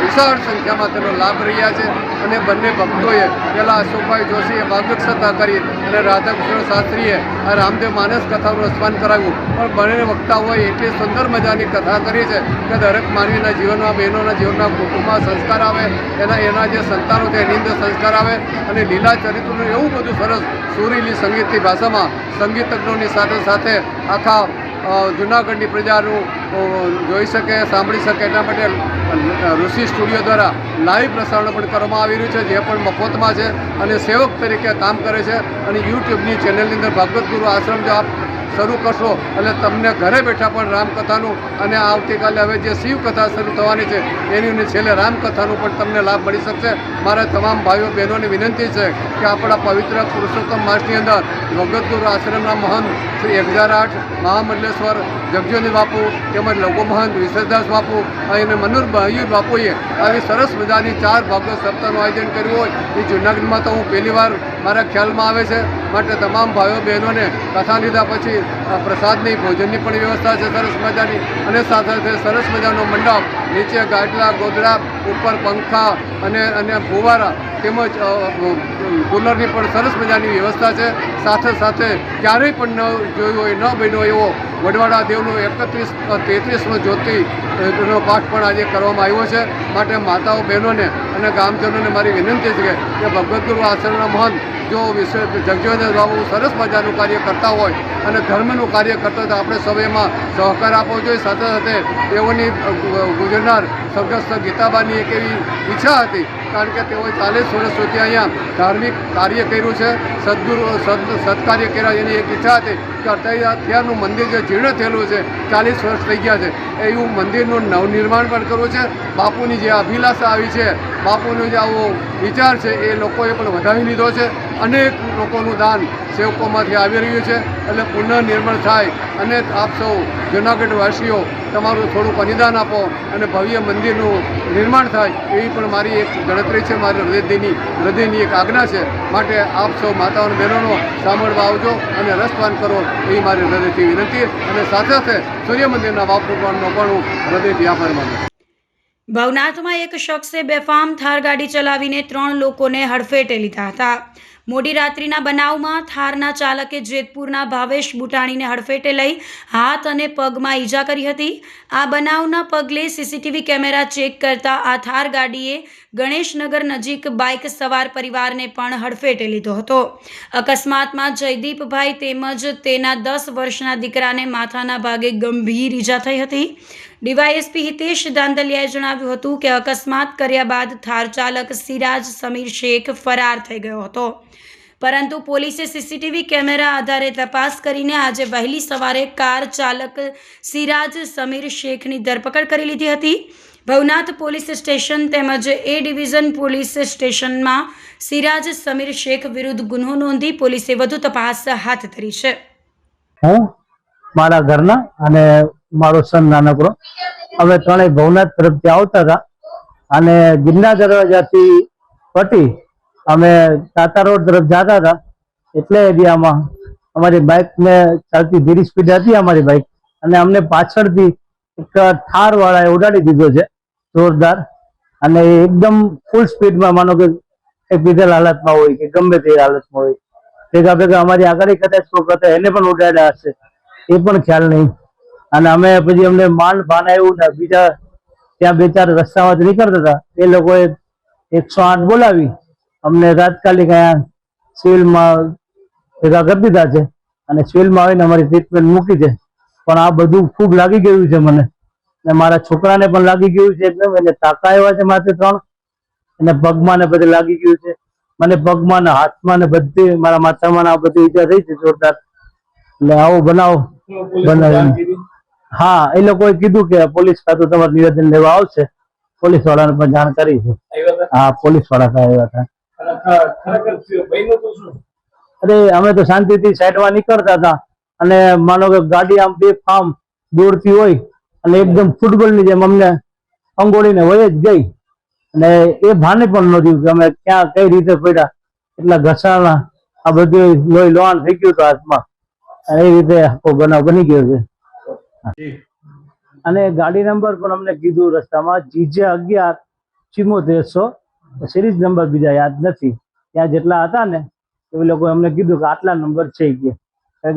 વિશાળ સંખ્યામાં તેનો લાભ રહ્યા છે. અને બંને ભક્તોએ પહેલાં અશોકભાઈ જોશીએ ભાગવત કથા કરી અને રાધાકૃષ્ણ શાસ્ત્રીએ આ રામદેવ માનસ કથાનું રસપાન કરાવ્યું. પણ બંને વક્તાઓએ એટલી સુંદર મજાની કથા કરી છે કે દરેક માનવીના જીવનમાં, બહેનોના જીવનમાં, કુટુંબમાં સંસ્કાર આવે, એના જે સંતાનો છે એની અંદર સંસ્કાર આવે અને લીલા ચરિત્રનું એવું બધું સરસ સુરીલી સંગીતની ભાષામાં સંગીતજ્ઞોની સાથે સાથે આખા જૂનાગઢની પ્રજાનું જોઈ શકે, સાંભળી શકે એટલા માટે ઋષિ સ્ટુડિયો દ્વારા લાઈવ પ્રસારણ પણ કરવામાં આવી રહ્યું છે, જે પણ મફતમાં છે અને સેવક તરીકે કામ કરે છે. અને યુટ્યુબની ચેનલની અંદર ભાગવત ગુરુ આશ્રમ જો આપ શરૂ કરશો એટલે તમને ઘરે બેઠા પણ રામકથાનું અને આવતીકાલે હવે જે શિવકથા શરૂ થવાની છે એની છેલ્લે રામકથાનું પણ તમને લાભ મળી શકશે. મારા તમામ ભાઈઓ બહેનોને વિનંતી છે કે આપણા પવિત્ર પુરુષોત્તમ માસની અંદર ભગવત ગુરુ આશ્રમના મહંત શ્રી 1008 મહામંડલેશ્વર જગજીવન બાપુ તેમજ લઘુ મહંત વિશેષદાસ બાપુ અને મયુર બાપુએ આવી સરસ મજાની 4 ભાગવત સપ્તાહનું આયોજન કર્યું હોય એ જૂનાગઢમાં તો હું પહેલીવાર મારા ખ્યાલમાં આવે છે. માટે તમામ ભાઈઓ બહેનોને કથા લીધા પછી પ્રસાદની ભોજનની પણ વ્યવસ્થા છે સરસ મજાની અને સાથે સાથે સરસ મજાનો મંડપ, નીચે ગાડલા ગોદડા, ઉપર પંખા અને ફુવારા તેમજ કુલરની પણ સરસ મજાની વ્યવસ્થા છે. સાથે સાથે ક્યારેય પણ ન જોયું હોય, ન બન્યો એવો વડવાડા દેવનો 33મો જ્યોતિનો પાઠ પણ આજે કરવામાં આવ્યો છે. માટે માતાઓ બહેનોને અને ગામજનોને મારી વિનંતી છે કે ભગવત ગુરુ આશ્રમના મહંત જો જગજીવન બાબુ સરસ મજાનું કાર્ય કરતા હોય અને ધર્મનું કાર્ય કરતા હોય તો આપણે સૌ એમાં સહકાર આપવો જોઈએ. સાથે સાથે તેઓની ગુજરનાર સ્વર્ગસ્થ ગીતાબાની એક એવી ઈચ્છા હતી, કારણ કે તેઓએ 40 વર્ષ સુધી અહીંયા ધાર્મિક કાર્ય કર્યું છે, સત્કાર્ય કર્યા. એની એક ઈચ્છા હતી કે અત્યારનું મંદિર જે જીર્ણ થયેલું છે, 40 વર્ષ થઈ ગયા છે, એવું મંદિરનું નવનિર્માણ પણ કરવું છે. બાપુની જે અભિલાષા આવી છે, બાપુનો જે આવો વિચાર છે એ લોકોએ પણ વધાવી લીધો છે. અનેક લોકોનું દાન સેવકોમાંથી આવી રહ્યું છે એટલે પુનઃનિર્માણ થાય અને આપ સૌ જૂનાગઢવાસીઓ તમારું થોડુંક અનુદાન આપો અને ભવ્ય મંદિરનું નિર્માણ થાય એવી પણ મારી એક ગણતરી છે, મારી હૃદયની એક આજ્ઞા છે. માટે આપ સૌ માતાઓ અને બહેનોનો સાંભળવા આવજો અને રસપાન કરો એવી મારી હૃદયથી વિનંતી. અને સાથે સાથે સૂર્ય મંદિરના વાપરવાનો પણ હું હૃદયથી આભાર માનું. ભવનાથમાં એક શખ્સે બેફામ થાર ગાડી ચલાવીને 3 લોકોને હડફેટે લીધા હતા. મોડી રાત્રિના બનાવમાં થારના ચાલકે જેતપુરના ભાવેશ બુટાણીને હડફેટે લઈ હાથ અને પગમાં ઈજા કરી હતી. આ બનાવના પગલે સીસીટીવી કેમેરા ચેક કરતા આ થાર ગાડીએ ગણેશનગર નજીક બાઇક સવાર પરિવારને પણ હડફેટે લીધો હતો. અકસ્માતમાં જયદીપભાઈ તેમજ તેના 10 વર્ષના દીકરાને માથાના ભાગે ગંભીર ઈજા થઈ હતી. ડીવાયએસપી હિતેશ દાંદલિયાએ જણાવ્યું હતું કે અકસ્માત કર્યા બાદ થાર ચાલક સિરાજ સમીર શેખ ફરાર થઈ ગયો હતો, પરંતુ પોલીસે સીસીટીવી કેમેરા આધારે તપાસ કરીને આજે વહેલી સવારે કાર ચાલક સિરાજ સમીર શેખની ધરપકડ કરી લીધી હતી. ભવનાથ પોલીસ સ્ટેશન તેમજ એ ડિવિઝન પોલીસ સ્ટેશનમાં સિરાજ સમીર શેખ વિરુદ્ધ ગુનો નોંધી પોલીસે વધુ તપાસ હાથ ધરી છે. હું મારા ઘરના અને મારો સન નાનકડો અમે ત્રણેય ભવનાથ તરફથી આવતા હતા અને ગિરનાર દરવાજાથી પટી અમે તાતા રોડ તરફ જતા હતા. એટલે એરિયામાં અમારી બાઇક ને ચાલતી ધીરી સ્પીડ હતી અમારી બાઇક, અને અમને પાછળથી એક થાર વાળાએ ઉડાડી દીધો છે જોરદાર, અને એકદમ ફૂલ સ્પીડમાં, માનો કે એ પીધેલ હાલતમાં હોય કે ગમે તે હાલતમાં હોય, ભેગા ભેગા અમારી આગળ કદાચ કોક હતા એને પણ ઉડાડ્યા હશે એ પણ ખ્યાલ નહીં. અને અમે પછી અમને માંડ ભાન આવ્યું ને બીજા ત્યાં 2-4 રસ્તામાંથી નીકળતા હતા એ લોકોએ 108 બોલાવી અમને તાત્કાલિક અહીંયા સિવિલમાં ભેગા કરી દીધા છે અને સિવિલમાં આવીને અમારી ટ્રીટમેન્ટ મૂકી છે. પણ આ બધું ખૂબ લાગી ગયું છે મને ને મારા છોકરાને પણ લાગી ગયું છે એકદમ. એને ટાંકા આવ્યા છે માથે 3, અને પગમાં ને બધે લાગી ગયું છે. મને પગમાં ને હાથમાં ને બધી મારા માથામાં આ બધી ઈજા થઈ છે જોરદાર. એટલે આવો બનાવ હા, એ લોકોએ કીધું કે પોલીસ ખાતું તમારું નિવેદન લેવા આવશે. પોલીસ વાળાને પણ જાણ કરી છે. હા, પોલીસ વાળા આવ્યા હતા. અરે અમે તો શાંતિથી સાઈડમાં નીકળતા હતા અને માનો કે ગાડી આમ બે ફાર્મ દૂરથી હોય અને એકદમ ફૂટબોલની જેમ અમને અંગોળીને વહી જ ગઈ અને એ ભાને પણ નહોતું કે અમે ક્યાં કઈ રીતે પડ્યા, એટલા ઘસાણા આ બધું લોહી લોહાણ થઈ ગયું હતું હાથમાં. એ રીતે આખો બનાવ બની ગયો છે. અને ગાડી નંબર પણ અમને કીધું રસ્તામાં GJ11 સિરીઝ નંબર બીજા યાદ નથી. ત્યાં જેટલા હતા ને એ લોકો અમને કીધું કે આટલા નંબર છે કે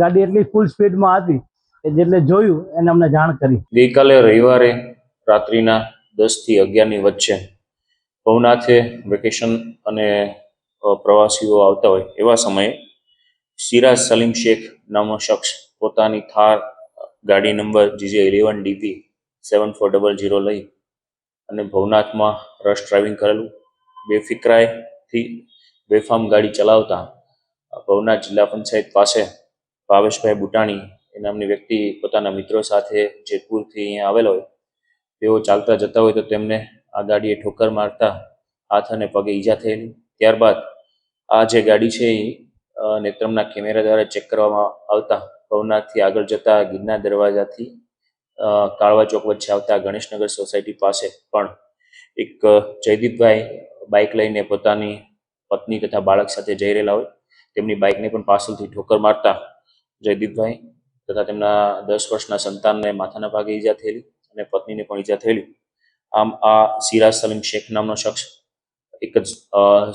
ગાડી એટલી ફૂલ સ્પીડમાં હતી કે જેટલે જોયું એને અમને જાણ કરી. ગઈકાલે રવિવારે રાત્રિના 10 થી 11 ની વચ્ચે ભવનાથે વેકેશન અને પ્રવાસીઓ આવતા હોય એવા સમયે સિરાજ સલીમ શેખ નામનો શખ્સ પોતાની થાર ગાડી નંબર GJ11DP 7400 લઈ અને ભવનાથમાં રશ ડ્રાઇવિંગ કરેલું બેફિકરાઈથી બેફામ ગાડી ચલાવતા ભવનાથ જિલ્લા પંચાયત પાસે ભાવેશભાઈ બુટાણી એ નામની વ્યક્તિ પોતાના મિત્રો સાથે જેતપુરથી અહીંયા આવેલો હોય તેઓ ચાલતા જતા હોય તો તેમને આ ગાડીએ ઠોકર મારતા હાથ અને પગે ઈજા થયેલી. ત્યારબાદ આ જે ગાડી છે એ નેત્રમના કેમેરા દ્વારા ચેક કરવામાં આવતા ભવનાથથી આગળ જતા ગિરનાર દરવાજાથી કાળવા ચોક વચ્ચે આવતા ગણેશનગર સોસાયટી પાસે પણ એક જયદીપભાઈ બાઇક લઈને પોતાની પત્ની તથા બાળક સાથે જઈ રહેલા હોય તેમની બાઇકને પણ પાછળથી ઠોકર મારતા જયદીપભાઈ તથા તેમના 10 વર્ષના સંતાનને માથાના ભાગે ઈજા થયેલી અને પત્નીને પણ ઈજા થયેલી. આમ આ સિરાજ સલીમ શેખ નામનો શખ્સ એક જ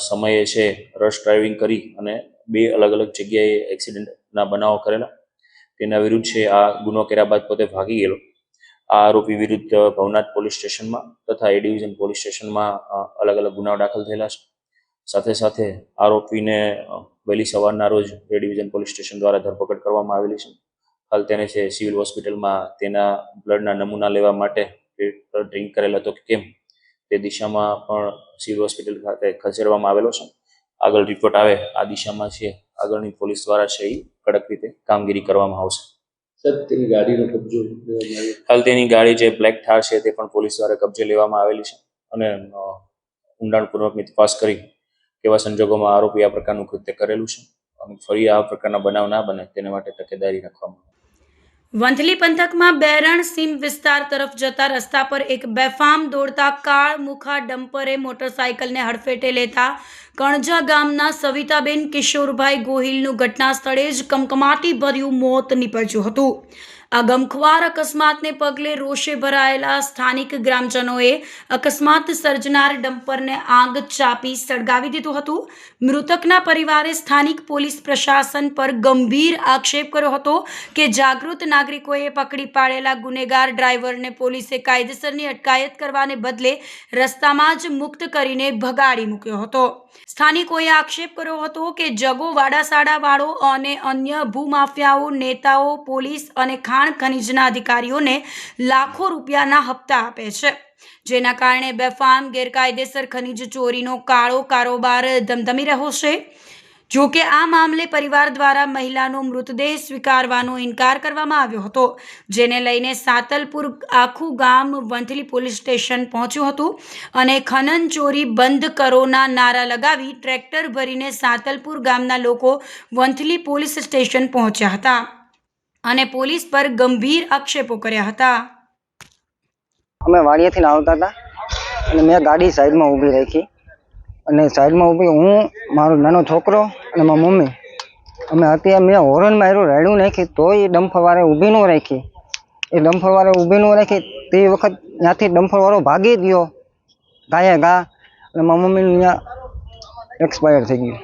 સમયે છે રશ ડ્રાઇવિંગ કરી અને 2 અલગ અલગ જગ્યાએ એક્સિડન્ટના બનાવો કરેલા. તેના વિરુદ્ધ છે આ ગુનો કર્યા બાદ પોતે ભાગી ગયેલો. આ આરોપી વિરુદ્ધ ભવનાથ પોલીસ સ્ટેશનમાં તથા એ ડિવિઝન પોલીસ સ્ટેશનમાં અલગ અલગ ગુનાઓ દાખલ થયેલા છે. સાથે સાથે આરોપીને વહેલી સવારના રોજ એ ડિવિઝન પોલીસ સ્ટેશન દ્વારા ધરપકડ કરવામાં આવેલી છે. હાલ તેને છે સિવિલ હોસ્પિટલમાં તેના બ્લડના નમૂના લેવા માટે ડ્રિંક કરેલ હતો કે કેમ તે દિશામાં પણ સિવિલ હોસ્પિટલ ખાતે ખસેડવામાં આવેલો છે. આગળ રિપોર્ટ આવે આ દિશામાં છે આગળની પોલીસ દ્વારા છે એ કડક રીતે કામગીરી કરવામાં આવશે. હાલ તેની ગાડી જે બ્લેક થાર છે તે પણ પોલીસ દ્વારા કબજે લેવામાં આવેલી છે અને ઊંડાણપૂર્વકની તપાસ કરી કેવા સંજોગોમાં આરોપી આ પ્રકારનું કૃત્ય કરેલું છે અને ફરી આ પ્રકારના બનાવ ના બને તેને માટે તકેદારી રાખવામાં. વંથલી પંથકમાં બેરણ સીમ વિસ્તાર તરફ જતા રસ્તા પર એક બેફામ દોડતા કાળમુખા ડમ્પરે મોટરસાયકલને હડફેટે લેતા કણજા ગામના સવિતાબેન કિશોરભાઈ ગોહિલનું ઘટના સ્થળે જ કમકમાટી ભર્યું મોત નીપજ્યું હતું. આ ગમખ્વાર અકસ્માતને પગલે રોષે ભરાયેલા સ્થાનિક ગ્રામજનોએ અકસ્માત સર્જનાર ડમ્પરને આગ ચાપી સળગાવી દીધું હતું. મૃતકના પરિવારે સ્થાનિક પોલીસ પ્રશાસન પર ગંભીર આક્ષેપ કર્યો હતો કે જાગૃત નાગરિકોએ પકડી પાડેલા ગુનેગાર ડ્રાઈવરને પોલીસે કાયદેસરની અટકાયત કરવાને બદલે રસ્તામાં જ મુક્ત કરીને ભગાડી મૂક્યો હતો. સ્થાનિકોએ આક્ષેપ કર્યો હતો કે જગો વાડાસાડાવાળો અને અન્ય ભૂમાફિયાઓ નેતાઓ પોલીસ અને ખાણ ખનીજના અધિકારીઓને લાખો રૂપિયાના હપ્તા આપે છે, જેના કારણે બેફામ ગેરકાયદેસર ખનીજ ચોરીનો કાળો કારોબાર ધમધમી રહ્યો છે. જો કે આ મામલે પરિવાર દ્વારા મહિલાનો મૃતદેહ સ્વીકારવાનો ઇનકાર કરવામાં આવ્યો હતો, જેને લઈને સાતલપુર આખું ગામ વંથલી પોલીસ સ્ટેશન પહોંચ્યું હતું અને ખનન ચોરી બંધ કરોના નારા લગાવી ટ્રેક્ટર ભરીને સાતલપુર ગામના લોકો વંથલી પોલીસ સ્ટેશન પહોંચ્યા હતા અને પોલીસ પર ગંભીર આક્ષેપો કર્યા હતા. અમે વાડિયાથી આવતા હતા અને મેં ગાડી સાઈડમાં ઊભી રાખી અને સાઈડમાં ઊભી હું મારો નાનો છોકરો અને મારી મમ્મી અમે અત્યારે મેં હોર્ન માર્યું રાડ્યું નાખી તોય એ ડમ્ફરવાળે ઊભી ન રાખી. એ ડમ્ફરવાળે ઊભી ન રાખી તે વખત ત્યાંથી ડમ્ફરવાળો ભાગી ગયો ગાયે ગા અને મારી મમ્મીને ત્યાં એક્સપાયર થઈ ગયું.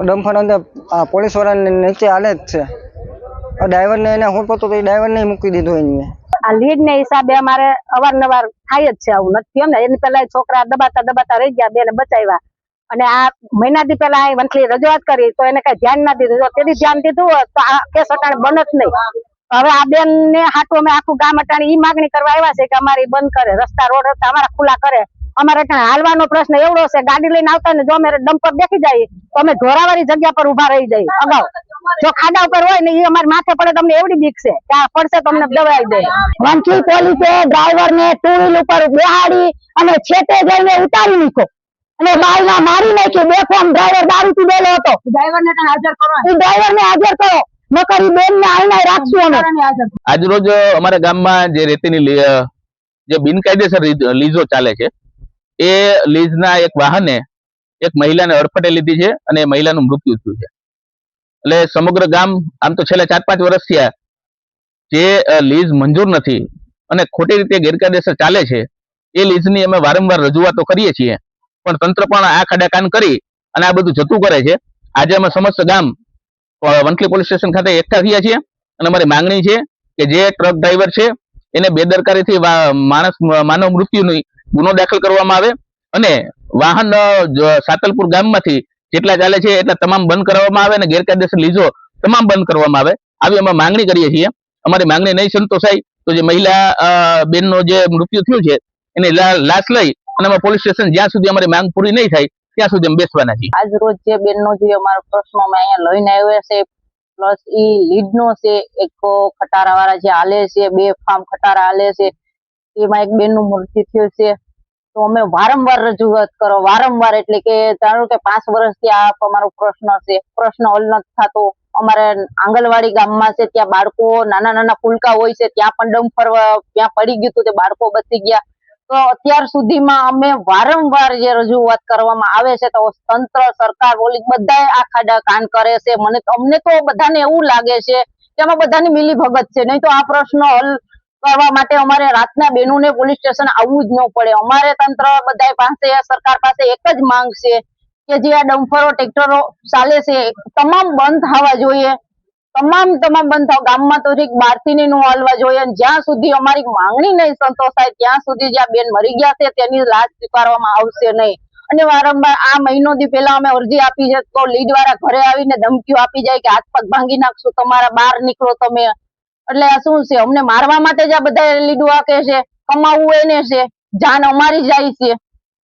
ડમ્ફર અંદર આ પોલીસવાળાને નીચે હાલે જ છે. ડ્રાઈવરને એને હું પતો તો એ ડ્રાઈવરને મૂકી દીધો એને. આ લીડ ને હિસાબે અમારે અવારનવાર થાય જ છે આવું નથી એમ ને. એની પેલા છોકરા દબાતા રહી ગયા, બેને બચાવ્યા અને આ મહિનાથી પેલા આ વંથલી રજૂઆત કરી તો એને કઈ ધ્યાન ના દીધું. જો તેથી ધ્યાન દીધું હોત તો આ કેસ અટાણે બને જ નહીં. હવે આ બેન ને હાટું અમે આખું ગામ અટાણે ઈ માગણી કરવા આવ્યા છે કે અમારી બંધ કરે, રસ્તા રોડ રસ્તા અમારા ખુલ્લા કરે. અમારે અટાણે હાલવાનો પ્રશ્ન એવડો છે, ગાડી લઈને આવતા ને જો અમે ડમ્પર દેખી જાય તો અમે ઢોરાવાળી જગ્યા પર ઉભા રહી જઈએ. અગાઉ જો ખાડા ઉપર હોય ને એ અમારી માથે પડે તમને એવડી બીક છે કે આ પડશે તો અમને દબાવી દે. વંથલી પોલીસે ડ્રાઈવર ને ટુ વ્હીલ ઉપર બેહાડી અને છેટે જઈને ઉતારી મૂક્યો અને બાળના મારી નાખી. બેફામ ડ્રાઈવર દારૂ પીધેલો હતો. ડ્રાઈવરને હાજર કરો. ડ્રાઈવરને હાજર કરો. નકર ઈ બેનને આઈને રાખશું અમે. આજરોજ અમારા ગામમાં જે રેતીની જે બિનકાયદેસર લીઝો ચાલે છે એ લીઝના એક વાહને એક મહિલાને અડફટે લીધી છે અને એ મહિલાનું મૃત્યુ થયું છે. એટલે સમગ્ર ગામ આમ તો છેલ્લા 4-5 વર્ષ થયા જે લીઝ મંજૂર નથી અને ખોટી રીતે ગેરકાયદેસર ચાલે છે એ લીઝની અમે વારંવાર રજૂઆતો કરીએ છીએ, પણ તંત્ર પણ આ ખાડાકાન કરી અને આ બધું જતું કરે છે. આજે અમે સમસ્ત ગામ વંથલી પોલીસ સ્ટેશન ખાતે એકઠા થયા છીએ અને અમારી માંગણી છે કે જે ટ્રક ડ્રાઈવર છે એને બેદરકારીથી માનવ મૃત્યુનો ગુનો દાખલ કરવામાં આવે અને વાહન સાતલપુર ગામમાંથી જેટલા ચાલે છે એટલા તમામ બંધ કરવામાં આવે અને ગેરકાયદેસર લીઝો તમામ બંધ કરવામાં આવે, આવી અમે માંગણી કરીએ છીએ. અમારી માંગણી નહીં સંતોષાય તો જે મહિલા બેનનો જે મૃત્યુ થયું છે એની લાશ લઈ અને અમે પોલીસ સ્ટેશન જ્યાં સુધી અમારી માંગ પૂરી નહીં થાય ત્યાં સુધી અમે બેસવાના છીએ. આજ રોજ જે બેનનો જે અમારો પ્રશ્ન અમે અહીંયા લઈને આવ્યા છે, પ્લસ ઈ લીડ નો છે, એક ખટારા વાળા જે હાલે છે, 2 ફાર્મ ખટારા હાલે છે, એમાં એક બેન નું મૃત્યુ થયું છે. તો અમે વારંવાર રજૂઆત કરો, વારંવાર એટલે કે ધારો કે 5 વર્ષથી આ અમારો પ્રશ્ન છે, પ્રશ્ન હલ નથી થતો. અમારે આંગણવાડી ગામમાં છે ત્યાં બાળકો નાના ફૂલકા હોય છે, ત્યાં પણ ડમ્પર ત્યાં પડી ગયું હતું, તે બાળકો બચી ગયા. તો અત્યાર સુધીમાં અમે વારંવાર જે રજૂઆત કરવામાં આવે છે તો તંત્ર, સરકાર, પોલીસ બધા આ ખાડા કાન કરે છે. અમને તો બધાને એવું લાગે છે કે આમાં બધાની મિલીભગત છે, નહીં તો આ પ્રશ્ન હલ કરવા માટે અમારે રાતના બેનોને પોલીસ સ્ટેશન આવવું જ ન પડે. અમારે તંત્ર બધા પાસે, સરકાર પાસે એક જ માંગ છે કે જે આ ડમ્પરો, ટ્રેક્ટરો ચાલે છે તમામ બંધ થવા જોઈએ. તમામ બંધ થાવ. ગામમાં તો બહારથી નહીં હાલવા જોઈએ. જ્યાં સુધી અમારી માંગણી નહીં સંતોષાય ત્યાં સુધી જ્યાં બેન મરી ગયા છે તેની લાશ સ્વીકારવામાં આવશે નહીં. અને વારંવાર આ મહિનો દી પહેલા અમે અરજી આપી છે તો લીડ વાળા ઘરે આવીને ધમકીઓ આપી જાય કે હાથ પગ ભાંગી નાખશું, તમારા બહાર નીકળો તમે. એટલે આ શું છે, અમને મારવા માટે જ આ બધા લીડો આપે છે, કમાવું એને છે, જાન અમારી જાય છે.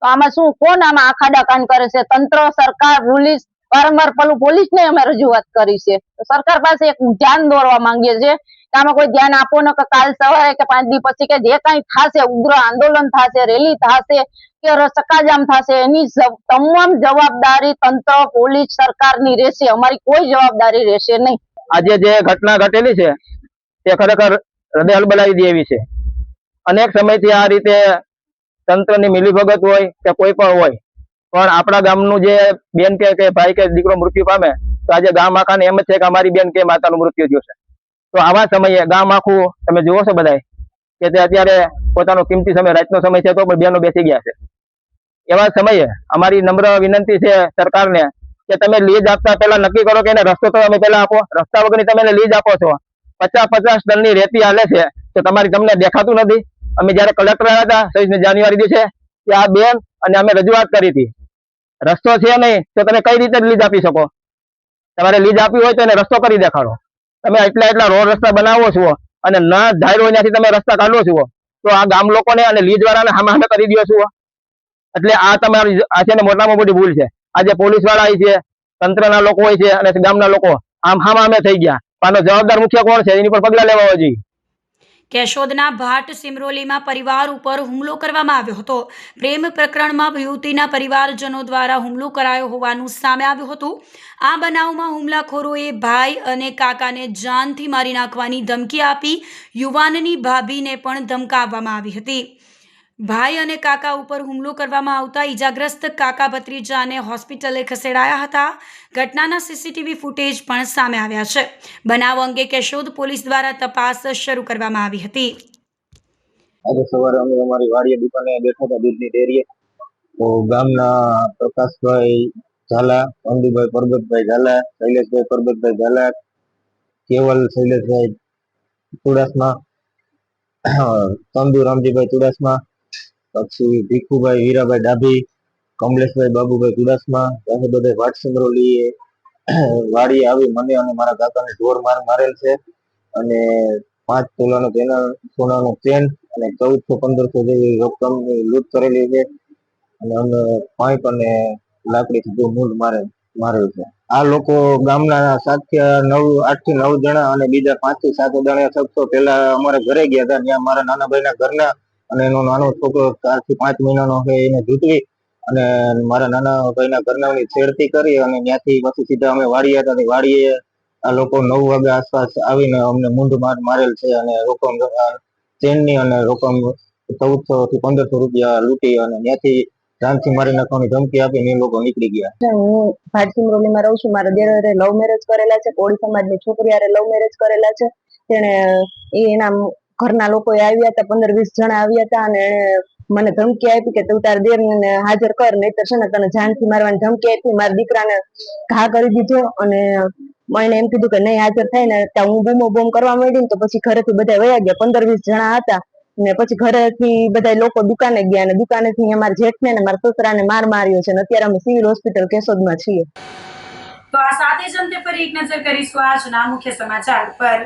તો આમાં શું, કોણ આમાં આખાડા કાન કરે છે? તંત્ર, સરકાર, પોલીસ. વારંવાર પોલીસને અમે રજૂઆત કરી છે. સરકાર પાસે એક ધ્યાન દોરવા માંગીએ છીએ કે આમાં કોઈ ધ્યાન આપો ને કે કાલ સવારે કે 5 દી પછી કે જે કઈ થશે, ઉગ્ર આંદોલન થશે, રેલી થશે કે ચક્કાજામ થશે, એની તમામ જવાબદારી તંત્ર, પોલીસ, સરકારની રહેશે. અમારી કોઈ જવાબદારી રહેશે નહીં. આજે જે ઘટના ઘટેલી છે તે ખરેખર હૃદય હલબલાવી દે એવી છે. અનેક સમયથી આ રીતે તંત્રની મિલીભગત હોય કે કોઈ પણ હોય, પણ આપણા ગામનું જે બેન કે ભાઈ કે દીકરો મૃત્યુ પામે તો આજે ગામ આખાને એમ જ છે કે અમારી બેન કે માતાનું મૃત્યુ થયું છે. તો આવા સમયે ગામ આખું તમે જુઓ છો બધા કે તે અત્યારે પોતાનો કિંમતી સમય, રાતનો સમય છે તો પણ બેનો બેસી ગયા છે. એવા સમયે અમારી નમ્ર વિનંતી છે સરકારને કે તમે લીઝ આપતા પહેલા નક્કી કરો કે એને રસ્તો તો તમે પહેલા આપો. રસ્તા વગરની તમે લીઝ આપો છો, 50-50 ટનની રેતી હાલે છે તો તમને દેખાતું નથી. અમે જયારે કલેક્ટર આવ્યા હતા 26 જાન્યુઆરી દિવસે કે આ બેન અને અમે રજૂઆત કરી હતી, રસ્તો છે નહીં તો તમે કઈ રીતે લીઝ આપી શકો? તમારે લીઝ આપવી હોય તો એને રસ્તો કરી દેખાડો. તમે એટલા રોડ રસ્તા બનાવો છો અને ન જાહેર હોય ત્યાંથી તમે રસ્તા કાઢો છો તો આ ગામ લોકોને અને લીઝ વાળાને હામે કરી દો છો. એટલે આ તમારી આ છે ને મોટામાં મોટી ભૂલ છે. આજે પોલીસ વાળા હોય છે, તંત્રના લોકો હોય છે અને ગામના લોકો આમ હામે થઈ ગયા. આનો જવાબદાર મુખ્ય કોણ છે એની પર પગલા લેવા જોઈએ. કેશોદના ભાટ સિમરોલીમાં પરિવાર ઉપર હુમલો કરવામાં આવ્યો હતો. પ્રેમ પ્રકરણમાં યુવતીના પરિવારજનો દ્વારા હુમલો કરાયો હોવાનું સામે આવ્યું હતું. આ બનાવમાં હુમલાખોરોએ ભાઈ અને કાકાને જાનથી મારી નાખવાની ધમકી આપી યુવાનની ભાભીને પણ ધમકાવવામાં આવી હતી. ભાઈ અને કાકા ઉપર હુમલો કરવામાં આવતા ઈજાગ્રસ્ત કાકા ભત્રીજાને હોસ્પિટલે ખસેડાયા હતા. ઘટનાના સીસીટીવી ફૂટેજ પણ સામે આવ્યા છે. બનાવ અંગે કેશોદ પોલીસ દ્વારા તપાસ શરૂ કરવામાં આવી હતી. આજે સવારે અમે અમારી વાડીએ દુકાને બેઠા હતા દૂધની ડેરીએ, તો ગામના પ્રકાશભાઈ ઝાલા, વંદુભાઈ પરબતભાઈ ઝાલા, શૈલેષભાઈ પરબતભાઈ ઝાલા, કેવલ શૈલેષભાઈ ચુડાસમા, ચંદુ રામજીભાઈ ચુડાસમા, પછી ભીખુભાઈ વીરાભાઈ ડાભી, કમલેશભાઈ બાબુભાઈ ચુડાસમા, બધા ભાટ સિમરોલી વાડીએ આવી મને અને મારા કાકાને ઢોર મારેલ છે અને 5 તોલાનો સોનાનો ચેન અને 1400-1500 જેવી રકમની લૂંટ કરેલી છે અને અમને પાઇપ અને લાકડીથી મૂળ મારેલ છે. આ લોકો ગામના 8 થી 9 જણા અને બીજા 5 થી 7 જણા શખ્સો પેલા અમારા ઘરે ગયા હતા. ત્યાં મારા નાના ભાઈના ઘરના અને એનો નાનો છોકરો 4 થી 5 મહિનાનો છે એને જૂટવી અને મારા નાના ભાઈના ઘરનાની છેડતી કરી અને ત્યાંથી પછી સીધા અમે વાડીએ હતા. વાડીએ આ લોકો 9 વાગ્યા આસપાસ આવીને અમને મૂંઢ માર મારેલ છે અને રકમ ચેનની અને રકમ 1400 થી 1500 રૂપિયા લૂંટી અને ત્યાંથી જાનથી મારી નાખવાની ધમકી આપીને એ લોકો નીકળી ગયા. હું ભાટસિમરોલીમાં રહું છું. મારા દેવરે લવ મેરેજ કરેલા છે. કોળી સમાજની છોકરી હારે લવ મેરેજ કરેલા છે. તેને એના ઘરના લોકો આવ્યા હતા, 15-20 જણા આવ્યા હતા અને મને ધમકી આપી કે તું તારા દેરને હાજર કર, નહીતર છે ને તને જાનથી મારવાની ધમકી આપી. મારા દીકરાને ઘા કરી દીધો અને મને એમ કીધું કે નહીં હાજર થાય ને ત્યાં હું બૂમો બૂમ કરવા માંડી ને તો પછી ઘરેથી બધા વયા ગયા. 15-20 જણા હતા ને પછી ઘરેથી બધા લોકો દુકાને ગયા અને દુકાનેથી અમારા જેઠને ને મારા સસરાને માર માર્યો છે. અત્યારે અમે સિવિલ હોસ્પિટલ કેશોદમાં છીએ. તો આ સાથે જ અંતે ફરી એક નજર કરીશું આજના મુખ્ય સમાચાર પર.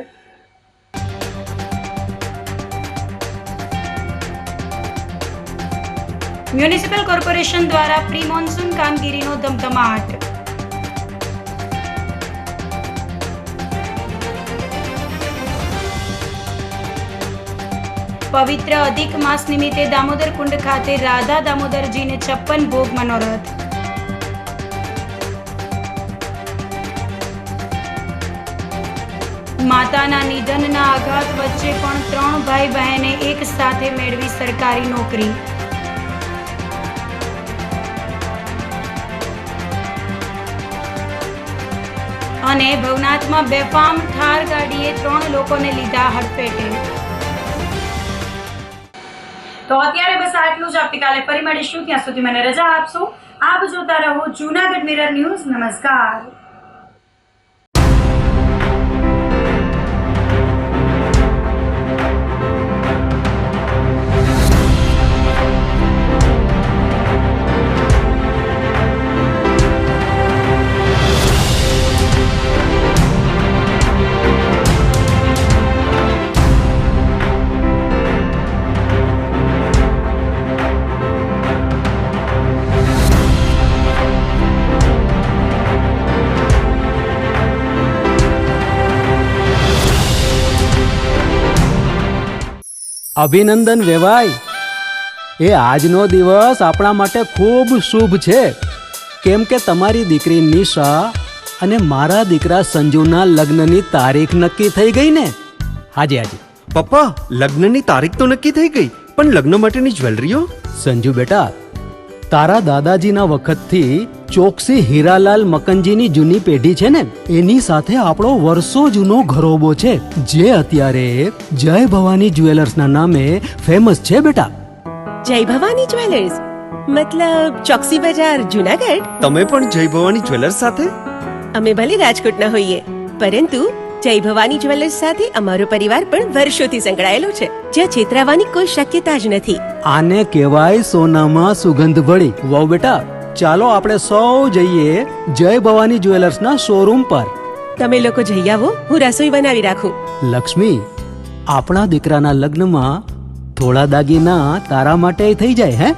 મ્યુનિસિપલ કોર્પોરેશન દ્વારા પ્રી મોન્સૂન કામગીરીનો ધમધમાટ. પવિત્ર અધિક માસ નિમિત્તે દામોદર કુંડ ખાતે રાધા દામોદરજીને 56 ભોગ મનોરથ. માતાના નિધનના આઘાત વચ્ચે પણ 3 ભાઈ બહેને એક સાથે મેળવી સરકારી નોકરી. અને ભવનાથમાં બેફામ ઠાર ગાડીએ 3 લોકોને લીધા હડફેટે. તો અત્યારે બસ આટલું જ. આવતીકાલે ફરી મળીશું. ત્યાં સુધી મને રજા આપશો. આપ જોતા રહો જૂનાગઢ મિરર ન્યૂઝ. નમસ્કાર. અભિનંદન વેવાઈ. એ આજનો દિવસ આપણા માટે ખૂબ શુભ છે, કેમ કે તમારી દીકરી નિશા અને મારા દીકરા સંજુના લગ્નની તારીખ નક્કી થઈ ગઈ ને. હાજી હાજી પપ્પા, લગ્નની તારીખ તો નક્કી થઈ ગઈ, પણ લગ્ન માટેની જ્વેલરીઓ? સંજુ બેટા, તારા દાદાજીના વખતથી ચોકસી હીરાલાલ મકનજીની જૂની પેઢી છે ને, એની સાથે આપણો વર્ષો જૂનો ઘરોબો છે, જે અત્યારે જય ભવાની જ્વેલર્સના નામે ફેમસ છે બેટા. જય ભવાની જ્વેલર્સ મતલબ ચોકસી બજાર જુનાગઢ? તમે પણ જય ભવાની જ્વેલર્સ સાથે? અમે ભલે રાજકોટના હોઈએ, પરંતુ જય ભવાની જ્વેલર્સ સાથે અમારો પરિવાર પણ વર્ષોથી સંકળાયેલો છે, જ્યાં છેતરાવાની કોઈ શક્યતા જ નથી. આને કહેવાય સોનામાં સુગંધ ભળી. વાવ બેટા, ચાલો આપણે સૌ જઈએ જય ભવાની જ્વેલર્સના શોરૂમ પર. તમે લોકો જઈ આવો, હું રસોઈ બનાવી રાખું. લક્ષ્મી, આપણા દીકરાના લગ્નમાં થોડા દાગીના તારા માટે થઈ જાય. હે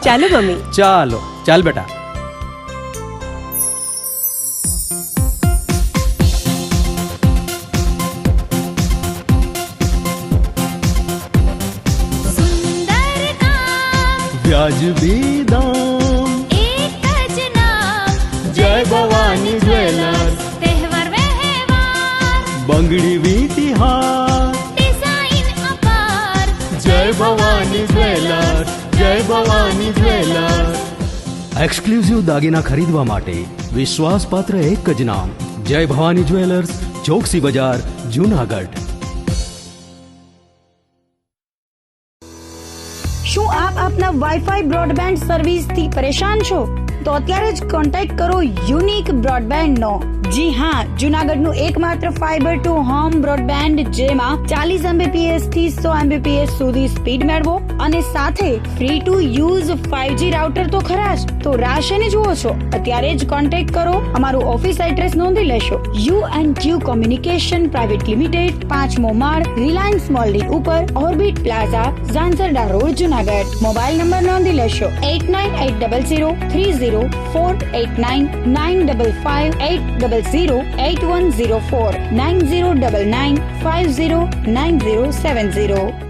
ચાલો મમ્મી. ચાલો ચાલ બેટા. વ્યાજબી દામ, એક જ નામ, જય ભવાની જ્વેલર્સ. તહેવાર વ્યવહાર, બંગડી વીટી હાર, ડિઝાઇન અપાર, જય ભવાની જ્વેલર્સ, જય ભવાની જ્વેલર્સ. એક્સક્લુઝિવ દાગીના ખરીદવા માટે વિશ્વાસપાત્ર એક જ નામ, જય ભવાની જ્વેલર્સ, ચોકસી બજાર, જૂનાગઢ. શું આપ આપના વાઈફાઈ બ્રોડબેન્ડ સર્વિસથી પરેશાન છો? તો અત્યારે જ કોન્ટેક્ટ કરો યુનિક બ્રોડબેન્ડનો. જી હા, જૂનાગઢનું એકમાત્ર ફાઈબર ટુ હોમ બ્રોડબેન્ડ, જેમાં 40 Mbps થી 100 Mbps સુધી સ્પીડ મેળવો અને સાથે free to use 5G router તો ખરા જ. તો રાહ શેને જુઓ છો? અત્યારે જ કોન્ટેક્ટ કરો. અમારું ઓફિસ એડ્રેસ નોંધી લેશો. U&Q કોમ્યુનિકેશન પ્રાઇવેટ લિમિટેડ, 5મો માળ, રિલાયન્સ મોલની ઉપર, orbit plaza, Zanzarda road, Junagadh. Mobile number નોંધી લેશો 898003048995580081049099509070.